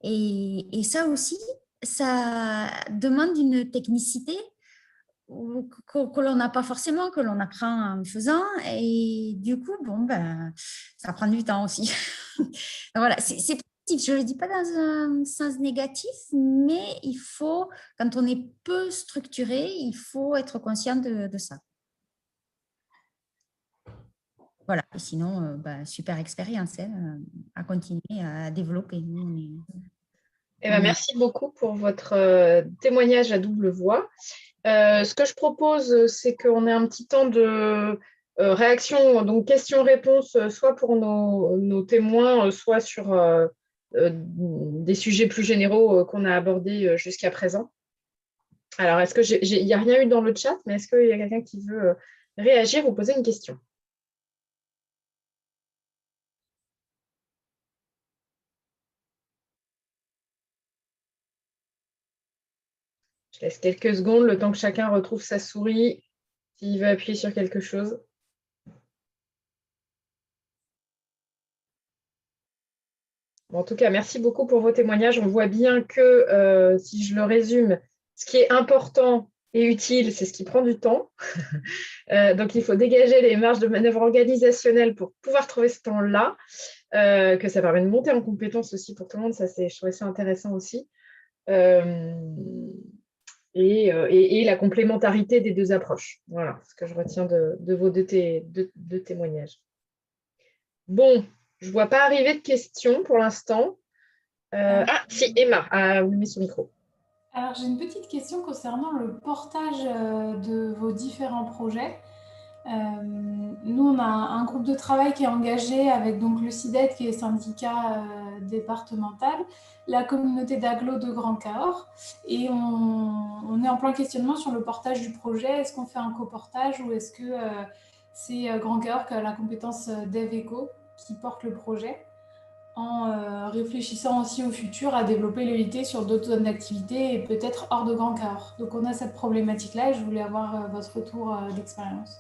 Et ça aussi, ça demande une technicité que l'on n'a pas forcément, que l'on apprend en faisant. Et du coup, ça prend du temps aussi. Voilà, c'est positif. Je ne le dis pas dans un sens négatif, mais il faut, quand on est peu structuré, il faut être conscient de ça. Voilà, et sinon, super expérience à continuer à développer. Merci beaucoup pour votre témoignage à double voix. Ce que je propose, c'est qu'on ait un petit temps de réaction, donc questions-réponses, soit pour nos témoins, soit sur des sujets plus généraux qu'on a abordés jusqu'à présent. Alors, est-ce que il n'y a rien eu dans le chat, mais est-ce qu'il y a quelqu'un qui veut réagir ou poser une question? Je laisse quelques secondes, le temps que chacun retrouve sa souris, s'il veut appuyer sur quelque chose. Bon, en tout cas, merci beaucoup pour vos témoignages. On voit bien que, si je le résume, ce qui est important et utile, c'est ce qui prend du temps. Donc, il faut dégager les marges de manœuvre organisationnelles pour pouvoir trouver ce temps-là, que ça permet de monter en compétences aussi pour tout le monde. Ça, je trouvais ça intéressant aussi. Et la complémentarité des deux approches. Voilà ce que je retiens de vos deux témoignages. Bon, je ne vois pas arriver de questions pour l'instant. Si, Emma a mis son micro. Alors, j'ai une petite question concernant le portage de vos différents projets. Nous, on a un groupe de travail qui est engagé avec donc, le CIDET, qui est syndicat départemental, la communauté d'agglo de Grand Cahors, et on est en plein questionnement sur le portage du projet. Est-ce qu'on fait un coportage ou est-ce que c'est Grand Cahors qui a la compétence DevEco qui porte le projet, en réfléchissant aussi au futur à développer l'EIT sur d'autres zones d'activité et peut-être hors de Grand Cahors. Donc on a cette problématique-là et je voulais avoir votre retour d'expérience.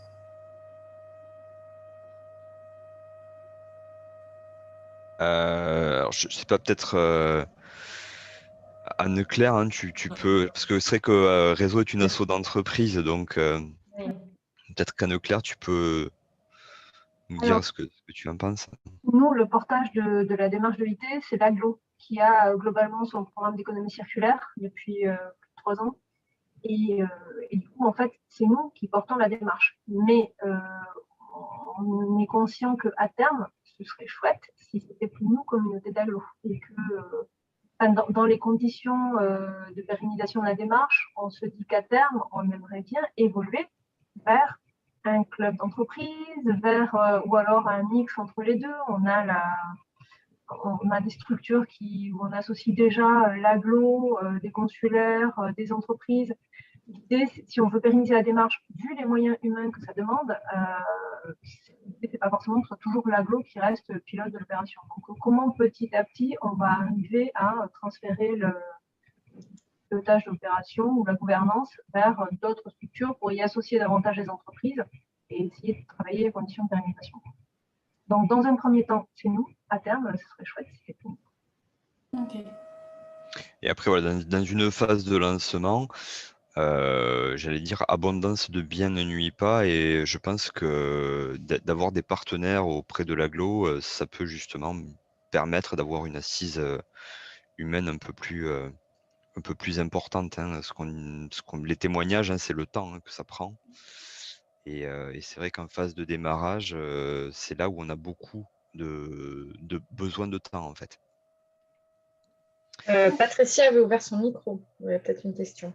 Alors, je sais pas, peut-être Anne-Claire, hein, tu peux, parce que c'est vrai que Réseau est une asso d'entreprise, donc peut-être qu'Anne-Claire, tu peux nous dire ce que tu en penses. Nous, le portage de la démarche de l'IT, c'est l'AGLO qui a globalement son programme d'économie circulaire depuis plus de 3 ans. Et du coup, en fait, c'est nous qui portons la démarche. Mais on est conscient qu'à terme, ce serait chouette si c'était plus nous, communauté d'AGLO, et que dans les conditions de pérennisation de la démarche, on se dit qu'à terme, on aimerait bien évoluer vers un club d'entreprise, ou alors un mix entre les deux. On a des structures où on associe déjà l'agglo, des consulaires, des entreprises. L'idée, si on veut pérenniser la démarche, vu les moyens humains que ça demande, c'est pas forcément toujours l'agglo qui reste pilote de l'opération. Donc, comment petit à petit on va arriver à transférer le pilotage d'opération ou la gouvernance vers d'autres structures pour y associer davantage les entreprises et essayer de travailler les conditions de pérennisation. Donc, dans un premier temps, c'est nous. À terme, ce serait chouette si c'était nous. Ok. Et après, voilà, dans une phase de lancement, j'allais dire abondance de biens ne nuit pas, et je pense que d'avoir des partenaires auprès de l'agglo, ça peut justement permettre d'avoir une assise humaine un peu plus importante. Hein. Les témoignages, hein, c'est le temps, hein, que ça prend. Et c'est vrai qu'en phase de démarrage, c'est là où on a beaucoup de besoin de temps, en fait. Patricia avait ouvert son micro. Il y a peut-être une question.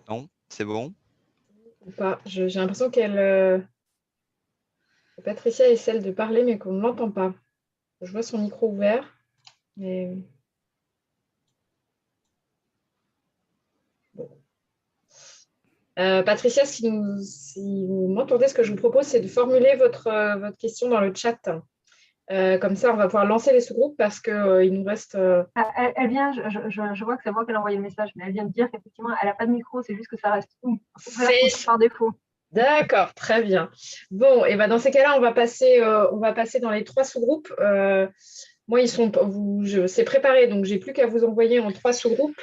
Non, c'est bon? Ou pas. J'ai l'impression qu'elle... Patricia essaie de parler, mais qu'on ne l'entend pas. Je vois son micro ouvert, mais... Bon. Patricia, si vous m'entendez, ce que je vous propose, c'est de formuler votre question dans le chat. Comme ça, on va pouvoir lancer les sous-groupes parce qu'il nous reste... Elle vient, je vois que c'est moi qui ai envoyé le message, mais elle vient de dire qu'effectivement, elle n'a pas de micro, c'est juste que ça reste ouvert par défaut. D'accord, très bien. Bon, et ben dans ces cas-là, on va passer dans les 3 sous-groupes. Moi, c'est préparé, donc j'ai plus qu'à vous envoyer en 3 sous-groupes.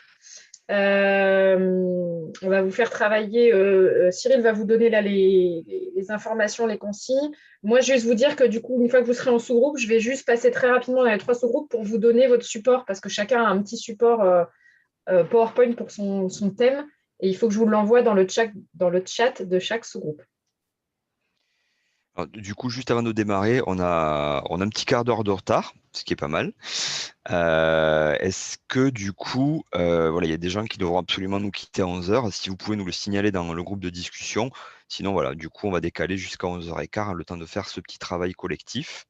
On va vous faire travailler. Cyril va vous donner là les informations, les consignes. Moi, juste vous dire que du coup, une fois que vous serez en sous-groupe, je vais juste passer très rapidement dans les 3 sous-groupes pour vous donner votre support, parce que chacun a un petit support PowerPoint pour son thème, et il faut que je vous l'envoie dans le chat de chaque sous-groupe. Alors, du coup, juste avant de démarrer, on a un petit quart d'heure de retard, ce qui est pas mal. Est-ce que du coup, voilà, il y a des gens qui devront absolument nous quitter à 11h. Si vous pouvez nous le signaler dans le groupe de discussion. Sinon, voilà, du coup, on va décaler jusqu'à 11h15, le temps de faire ce petit travail collectif.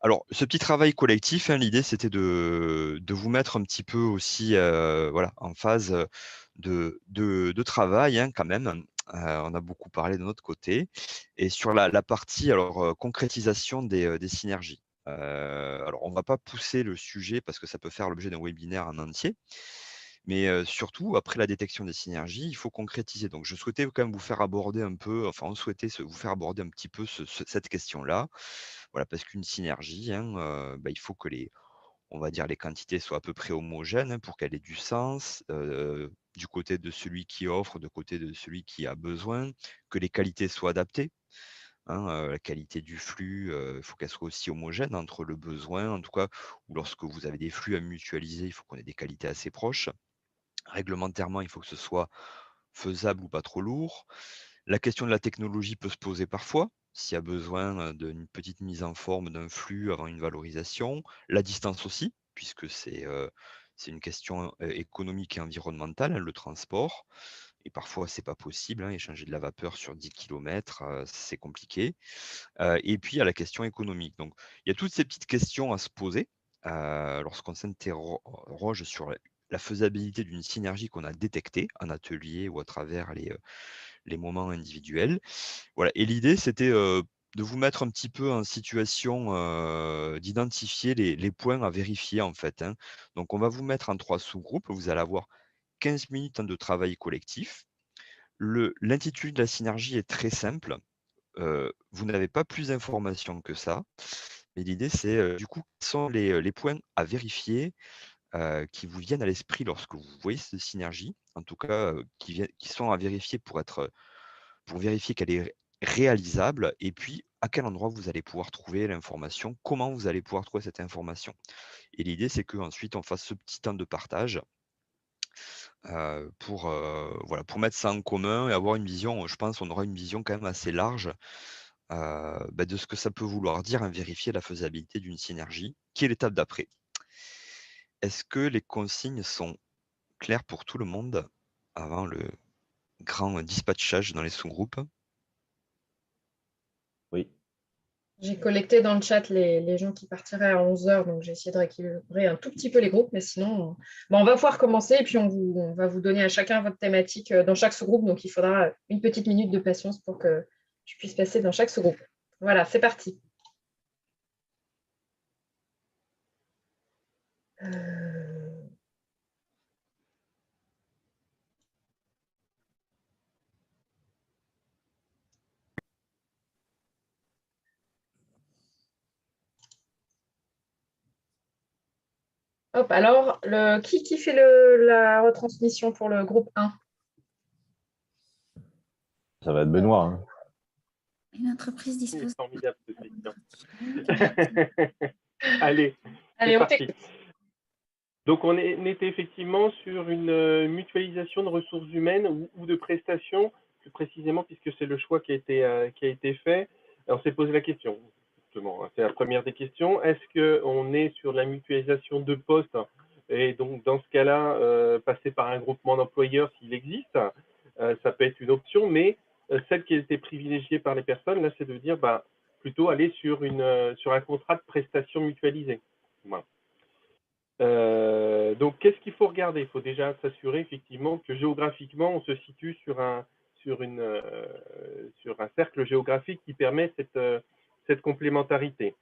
Alors, ce petit travail collectif, hein, l'idée, c'était de vous mettre un petit peu aussi voilà, en phase de travail, hein, quand même. On a beaucoup parlé de notre côté. Et sur la partie concrétisation des synergies. Alors, on ne va pas pousser le sujet parce que ça peut faire l'objet d'un webinaire en entier. Mais surtout, après la détection des synergies, il faut concrétiser. Donc, je souhaitais quand même vous faire aborder un peu, enfin, on souhaitait vous faire aborder un petit peu cette question-là. Voilà, parce qu'une synergie, hein, il faut que on va dire les quantités soient à peu près homogènes, hein, pour qu'elle ait du sens, du côté de celui qui offre, du côté de celui qui a besoin, que les qualités soient adaptées. Hein, la qualité du flux, il faut qu'elle soit aussi homogène entre le besoin, en tout cas, ou lorsque vous avez des flux à mutualiser, il faut qu'on ait des qualités assez proches. Réglementairement, il faut que ce soit faisable ou pas trop lourd. La question de la technologie peut se poser parfois, s'il y a besoin d'une petite mise en forme d'un flux avant une valorisation. La distance aussi, puisque c'est une question économique et environnementale, hein, le transport. Et parfois, ce n'est pas possible, hein, échanger de la vapeur sur 10 km, c'est compliqué. Et puis, il y a la question économique. Donc, il y a toutes ces petites questions à se poser lorsqu'on s'interroge sur la faisabilité d'une synergie qu'on a détectée en atelier ou à travers les moments individuels. Voilà. Et l'idée, c'était de vous mettre un petit peu en situation d'identifier les points à vérifier, en fait. Hein. Donc, on va vous mettre en 3 sous-groupes. Vous allez avoir 15 minutes de travail collectif. L'intitulé de la synergie est très simple. Vous n'avez pas plus d'informations que ça. Mais l'idée, c'est du coup, quels sont les points à vérifier qui vous viennent à l'esprit lorsque vous voyez cette synergie, en tout cas qui sont à vérifier pour vérifier qu'elle est réalisable, et puis à quel endroit vous allez pouvoir trouver l'information, comment vous allez pouvoir trouver cette information. Et l'idée, c'est qu'ensuite, on fasse ce petit temps de partage voilà, pour mettre ça en commun et avoir une vision. Je pense qu'on aura une vision quand même assez large de ce que ça peut vouloir dire, vérifier la faisabilité d'une synergie, qui est l'étape d'après. Est-ce que les consignes sont claires pour tout le monde avant le grand dispatchage dans les sous-groupes? Oui. J'ai collecté dans le chat les gens qui partiraient à 11 h, donc j'ai essayé de rééquilibrer un tout petit peu les groupes, mais sinon, on va pouvoir commencer et puis on va vous donner à chacun votre thématique dans chaque sous-groupe, donc il faudra une petite minute de patience pour que tu puisses passer dans chaque sous-groupe. Voilà, c'est parti. Hop, alors, qui fait la retransmission pour le groupe 1? Ça va être Benoît. Hein. Une entreprise dispose. Formidable ce Allez, c'est on parti. Donc, on était effectivement sur une mutualisation de ressources humaines ou de prestations, plus précisément, puisque c'est le choix qui a été fait. On s'est posé la question, justement, c'est la première des questions. Est-ce qu'on est sur la mutualisation de postes et donc, dans ce cas-là, passer par un groupement d'employeurs s'il existe, ça peut être une option, mais celle qui a été privilégiée par les personnes, là, c'est de dire plutôt aller sur un contrat de prestation mutualisée. Voilà. Donc, qu'est-ce qu'il faut regarder? Il faut déjà s'assurer effectivement que géographiquement, on se situe sur un cercle géographique qui permet cette complémentarité.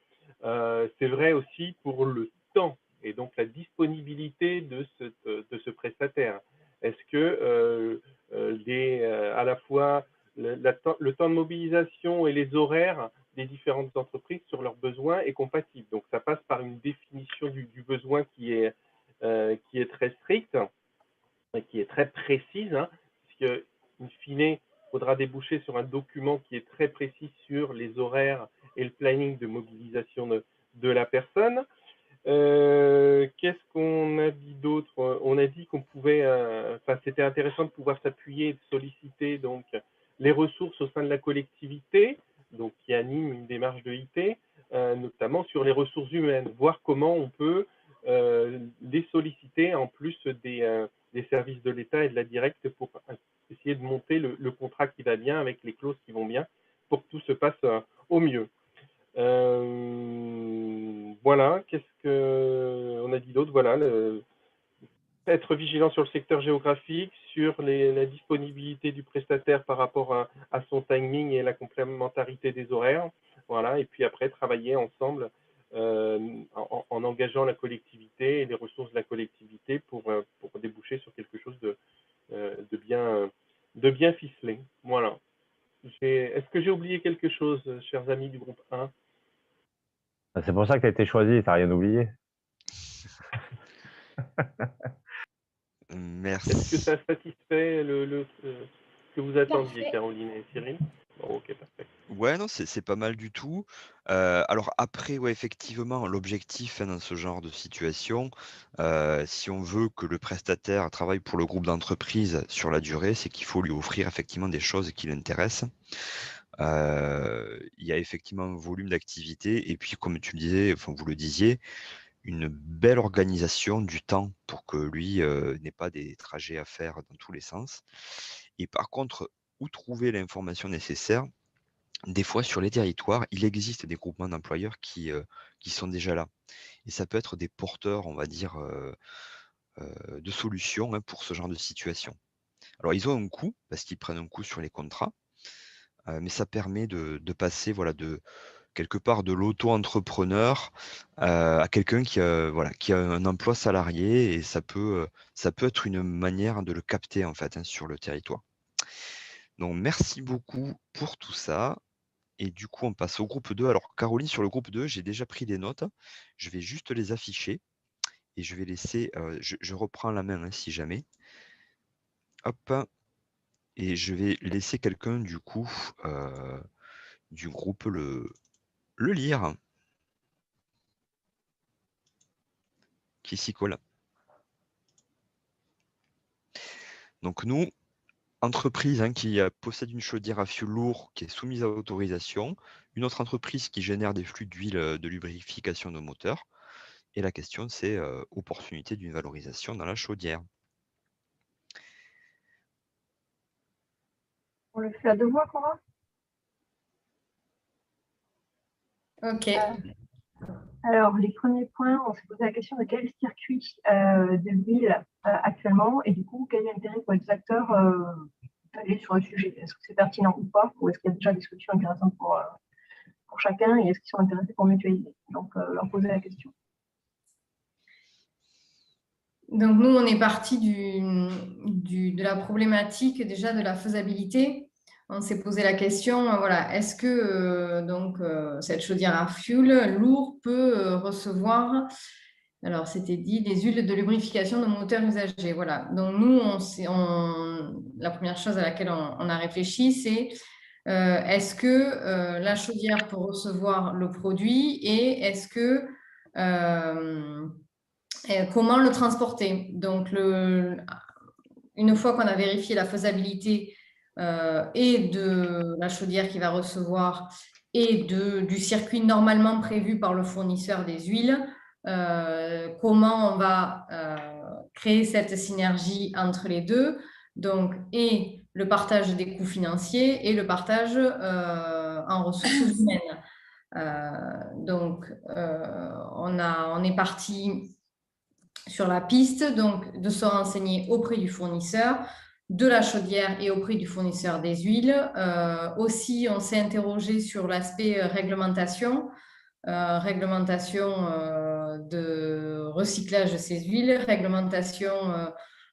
C'est vrai aussi pour le temps et donc la disponibilité de ce prestataire. Est-ce que à la fois le temps de mobilisation et les horaires des différentes entreprises sur leurs besoins est compatible? Donc, ça passe par une définition du besoin qui est très stricte, qui est très précise, puisque, in fine, il faudra déboucher sur un document qui est très précis sur les horaires et le planning de mobilisation de la personne. Qu'est-ce qu'on a dit d'autre? On a dit qu'on pouvait, c'était intéressant de pouvoir s'appuyer et de solliciter donc les ressources au sein de la collectivité, donc qui anime une démarche de IT, notamment sur les ressources humaines, voir comment on peut les solliciter en plus des services de l'État et de la directe pour essayer de monter le contrat qui va bien avec les clauses qui vont bien pour que tout se passe au mieux. Voilà, qu'est-ce qu'on a dit d'autre? Voilà, être vigilant sur le secteur géographique, sur la disponibilité du prestataire par rapport à son timing et la complémentarité des horaires. Voilà, et puis après, travailler ensemble en engageant la collectivité et les ressources de la collectivité pour déboucher sur quelque chose de bien ficelé. Voilà. Est-ce que j'ai oublié quelque chose, chers amis du groupe 1? C'est pour ça que tu as été choisi et tu n'as rien oublié. Merci. Est-ce que ça satisfait ce que vous attendiez, Caroline et Cyril? Bon, ok, parfait. Ouais, non, c'est pas mal du tout. Alors après, ouais, effectivement, l'objectif dans ce genre de situation, si on veut que le prestataire travaille pour le groupe d'entreprise sur la durée, c'est qu'il faut lui offrir effectivement des choses qui l'intéressent. Il y a effectivement un volume d'activité et puis, comme tu le disais, enfin vous le disiez, une belle organisation du temps pour que lui n'ait pas des trajets à faire dans tous les sens. Et par contre, où trouver l'information nécessaire? Des fois, sur les territoires, il existe des groupements d'employeurs qui sont déjà là. Et ça peut être des porteurs, on va dire, de solutions pour ce genre de situation. Alors, ils ont un coût, parce qu'ils prennent un coût sur les contrats, mais ça permet de passer de quelque part de l'auto-entrepreneur à quelqu'un qui a un emploi salarié, et ça peut être une manière de le capter en fait sur le territoire. Donc, merci beaucoup pour tout ça. Et du coup, on passe au groupe 2. Alors, Caroline, sur le groupe 2, j'ai déjà pris des notes. Je vais juste les afficher et je vais laisser, je reprends la main si jamais. Hop. Et je vais laisser quelqu'un du coup du groupe le lire. Qui s'y colle. Donc nous, entreprise qui possède une chaudière à fioul lourd qui est soumise à autorisation, une autre entreprise qui génère des flux d'huile de lubrification de moteur. Et la question, c'est opportunité d'une valorisation dans la chaudière. On le fait à deux voix, Cora? Ok. Alors, les premiers points, on s'est posé la question de quel circuit de l'huile actuellement, et du coup, quel est l'intérêt pour les acteurs d'aller sur le sujet? Est-ce que c'est pertinent ou pas? Ou est-ce qu'il y a déjà des solutions intéressantes pour chacun, et est-ce qu'ils sont intéressés pour mutualiser? Donc, leur poser la question. Donc, nous, on est parti de la problématique déjà de la faisabilité. On s'est posé la question, voilà, est-ce que cette chaudière à fioul lourd peut recevoir, alors c'était dit, des huiles de lubrification de moteurs usagés. Voilà. Donc, nous, la première chose à laquelle on a réfléchi, c'est est-ce que la chaudière peut recevoir le produit et est-ce que comment le transporter? Donc, une fois qu'on a vérifié la faisabilité et de la chaudière qui va recevoir et du circuit normalement prévu par le fournisseur des huiles, comment on va créer cette synergie entre les deux, donc, et le partage des coûts financiers et le partage en ressources humaines. On est parti sur la piste, donc de se renseigner auprès du fournisseur de la chaudière et auprès du fournisseur des huiles. Aussi, on s'est interrogé sur l'aspect réglementation de recyclage de ces huiles, réglementation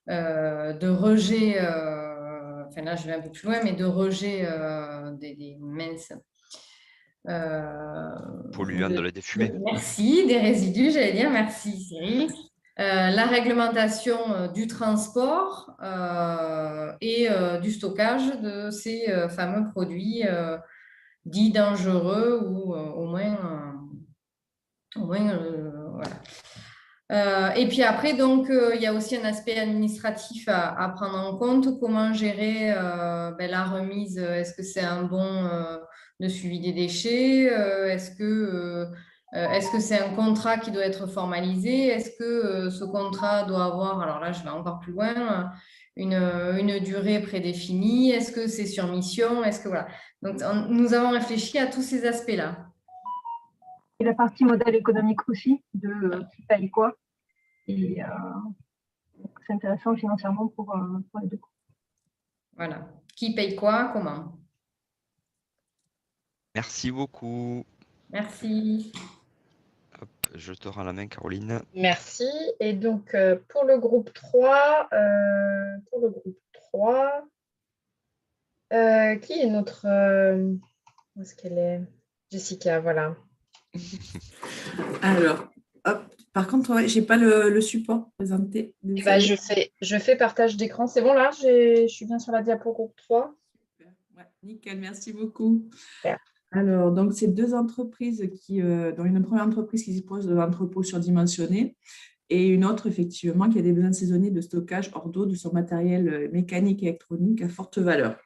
de rejet, enfin là je vais un peu plus loin, mais de rejet des minces. Polluants des fumées. Merci, des résidus, j'allais dire, merci Cyril. La réglementation du transport et du stockage de ces fameux produits dits dangereux ou au moins voilà. Et puis après, donc, il y a aussi un aspect administratif à prendre en compte. Comment gérer la remise? Est-ce que c'est un bon de suivi des déchets? Est-ce que c'est un contrat qui doit être formalisé? Est-ce que ce contrat doit avoir, alors là, je vais encore plus loin, une durée prédéfinie? Est-ce que c'est sur mission? Est-ce que voilà. Donc, nous avons réfléchi à tous ces aspects-là. Et la partie modèle économique aussi, de qui paye quoi. Et c'est intéressant financièrement pour les deux. Voilà. Qui paye quoi, comment? Merci beaucoup. Merci. Hop, je te rends la main, Caroline. Merci. Et donc, pour le groupe 3, qui est notre... où est-ce qu'elle est? Jessica, voilà. Alors, hop. Par contre, ouais, je n'ai pas le support présenté. Eh ben, je fais partage d'écran. C'est bon, là, je suis bien sur la diapo groupe 3. Super. Ouais, nickel, merci beaucoup. Super. Alors, donc, c'est deux entreprises dont une première entreprise qui dispose de l'entrepôt surdimensionné et une autre, effectivement, qui a des besoins saisonniers de stockage hors d'eau de son matériel mécanique et électronique à forte valeur.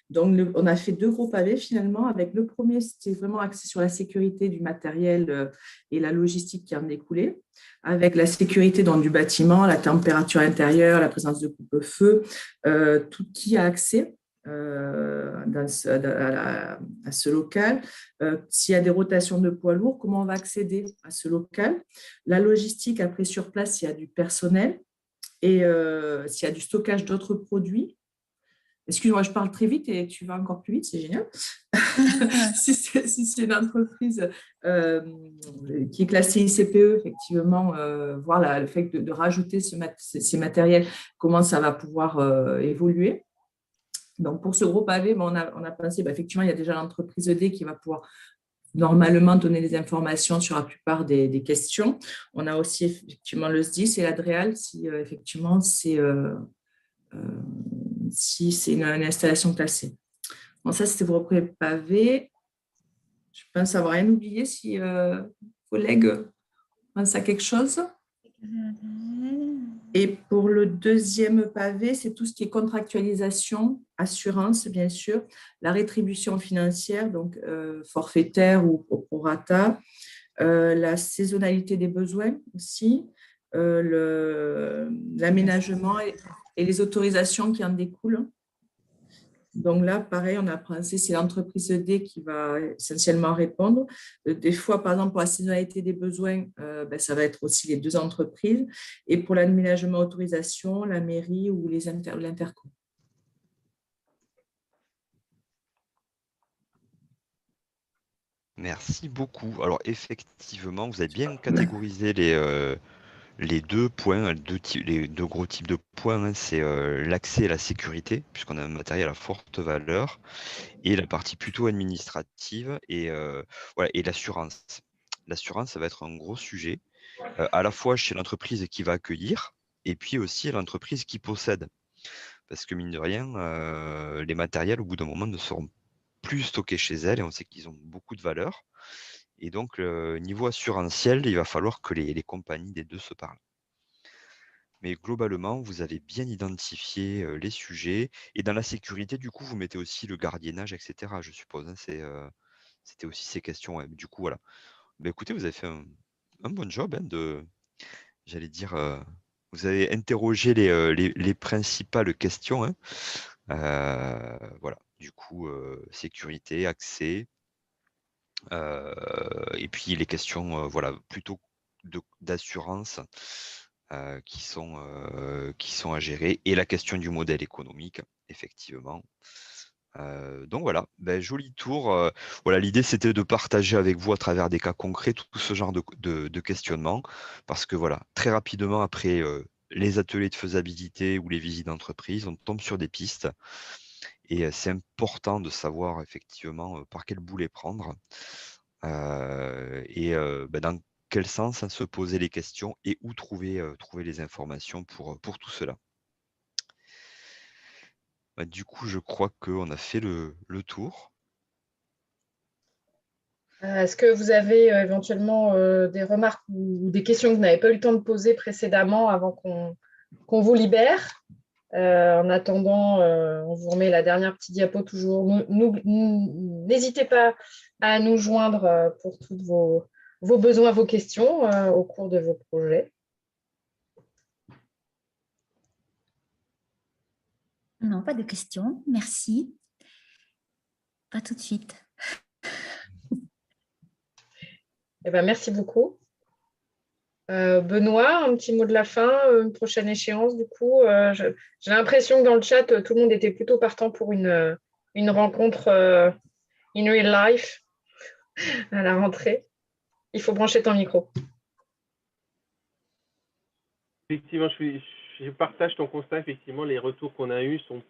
Donc, on a fait deux gros pavés finalement. Avec le premier, c'était vraiment axé sur la sécurité du matériel et la logistique qui en découlait, avec la sécurité du bâtiment, la température intérieure, la présence de coupe-feu, tout qui a accès à ce local. S'il y a des rotations de poids lourds, comment on va accéder à ce local? La logistique, après sur place, s'il y a du personnel et s'il y a du stockage d'autres produits. Excuse-moi, je parle très vite et tu vas encore plus vite, c'est génial. Si c'est une entreprise qui est classée ICPE, effectivement, voir le fait de rajouter ces matériels, comment ça va pouvoir évoluer. Donc, pour ce gros pavé, on a pensé, effectivement, il y a déjà l'entreprise ED qui va pouvoir normalement donner des informations sur la plupart des questions. On a aussi effectivement le SDIS et l'Adréal, si effectivement c'est une installation classée. Bon, ça, c'était pour le premier pavé. Je pense avoir rien oublié. Si collègues pensent à quelque chose. Et pour le deuxième pavé, c'est tout ce qui est contractualisation, assurance, bien sûr, la rétribution financière, donc forfaitaire ou au prorata, la saisonnalité des besoins aussi, l'aménagement et les autorisations qui en découlent. Donc là, pareil, on a pensé, c'est l'entreprise D qui va essentiellement répondre. Des fois, par exemple, pour la saisonnalité des besoins, ça va être aussi les deux entreprises. Et pour l'aménagement autorisation, la mairie ou l'interco. Merci beaucoup. Alors effectivement, vous avez bien catégorisé les deux points, les deux gros types de points, hein. C'est l'accès et la sécurité, puisqu'on a un matériel à forte valeur, et la partie plutôt administrative et, voilà, et l'assurance. L'assurance, ça va être un gros sujet, à la fois chez l'entreprise qui va accueillir, et puis aussi l'entreprise qui possède. Parce que mine de rien, les matériels, au bout d'un moment, ne seront plus stockés chez elle, et on sait qu'ils ont beaucoup de valeur. Et donc, niveau assurantiel, il va falloir que les compagnies des deux se parlent. Mais globalement, vous avez bien identifié les sujets. Et dans la sécurité, du coup, vous mettez aussi le gardiennage, etc., je suppose, hein. C'était aussi ces questions, ouais. Du coup, voilà. Ben, écoutez, vous avez fait un bon job, hein, j'allais dire, vous avez interrogé les principales questions, hein. Voilà. Du coup, sécurité, accès, et puis les questions, voilà, plutôt d'assurance, qui sont à gérer, et la question du modèle économique, effectivement. Donc voilà, ben, joli tour. Voilà, l'idée c'était de partager avec vous à travers des cas concrets tout ce genre de questionnement, parce que voilà, très rapidement après les ateliers de faisabilité ou les visites d'entreprise, on tombe sur des pistes, et c'est important de savoir effectivement par quel bout les prendre, et ben, dans quel sens, hein, se poser les questions, et où trouver les informations pour tout cela. Bah, du coup, je crois qu'on a fait le tour. Est-ce que vous avez éventuellement des remarques ou des questions que vous n'avez pas eu le temps de poser précédemment avant qu'on vous libère? En attendant, on vous remet la dernière petite diapo toujours. N'hésitez pas à nous joindre pour tous vos besoins, vos questions au cours de vos projets. Non, pas de questions. Merci. Pas tout de suite. Eh ben, merci beaucoup. Benoît, un petit mot de la fin, une prochaine échéance du coup. J'ai l'impression que dans le chat, tout le monde était plutôt partant pour une rencontre in real life à la rentrée. Il faut brancher ton micro. Effectivement, je partage ton constat. Effectivement, les retours qu'on a eus sont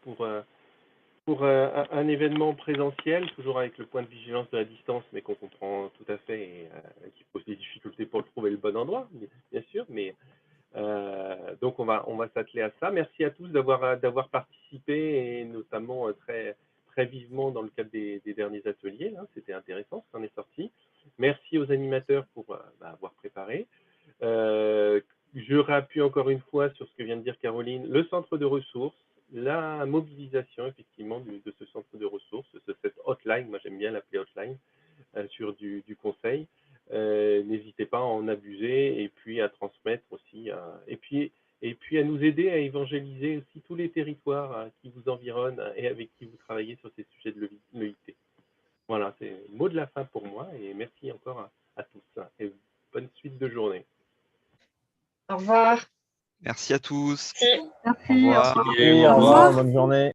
pour un événement présentiel, toujours avec le point de vigilance de la distance, mais qu'on comprend tout à fait, et qui pose des difficultés pour trouver le bon endroit, bien sûr. Mais donc on va s'atteler à ça. Merci à tous d'avoir participé, et notamment très très vivement dans le cadre des derniers ateliers. Là, c'était intéressant, ça en est sorti. Merci aux animateurs pour avoir préparé. Je réappuie encore une fois sur ce que vient de dire Caroline, le centre de ressources, la mobilisation effectivement de ce centre de ressources, cette hotline, moi j'aime bien l'appeler hotline, sur du conseil. N'hésitez pas à en abuser, et puis à transmettre aussi, et puis à nous aider à évangéliser aussi tous les territoires qui vous environnent et avec qui vous travaillez sur ces sujets de l'EIT. Voilà, c'est le mot de la fin pour moi, et merci encore à tous, et bonne suite de journée. Au revoir. Merci à tous. Merci. Au revoir. Au revoir, bonne journée.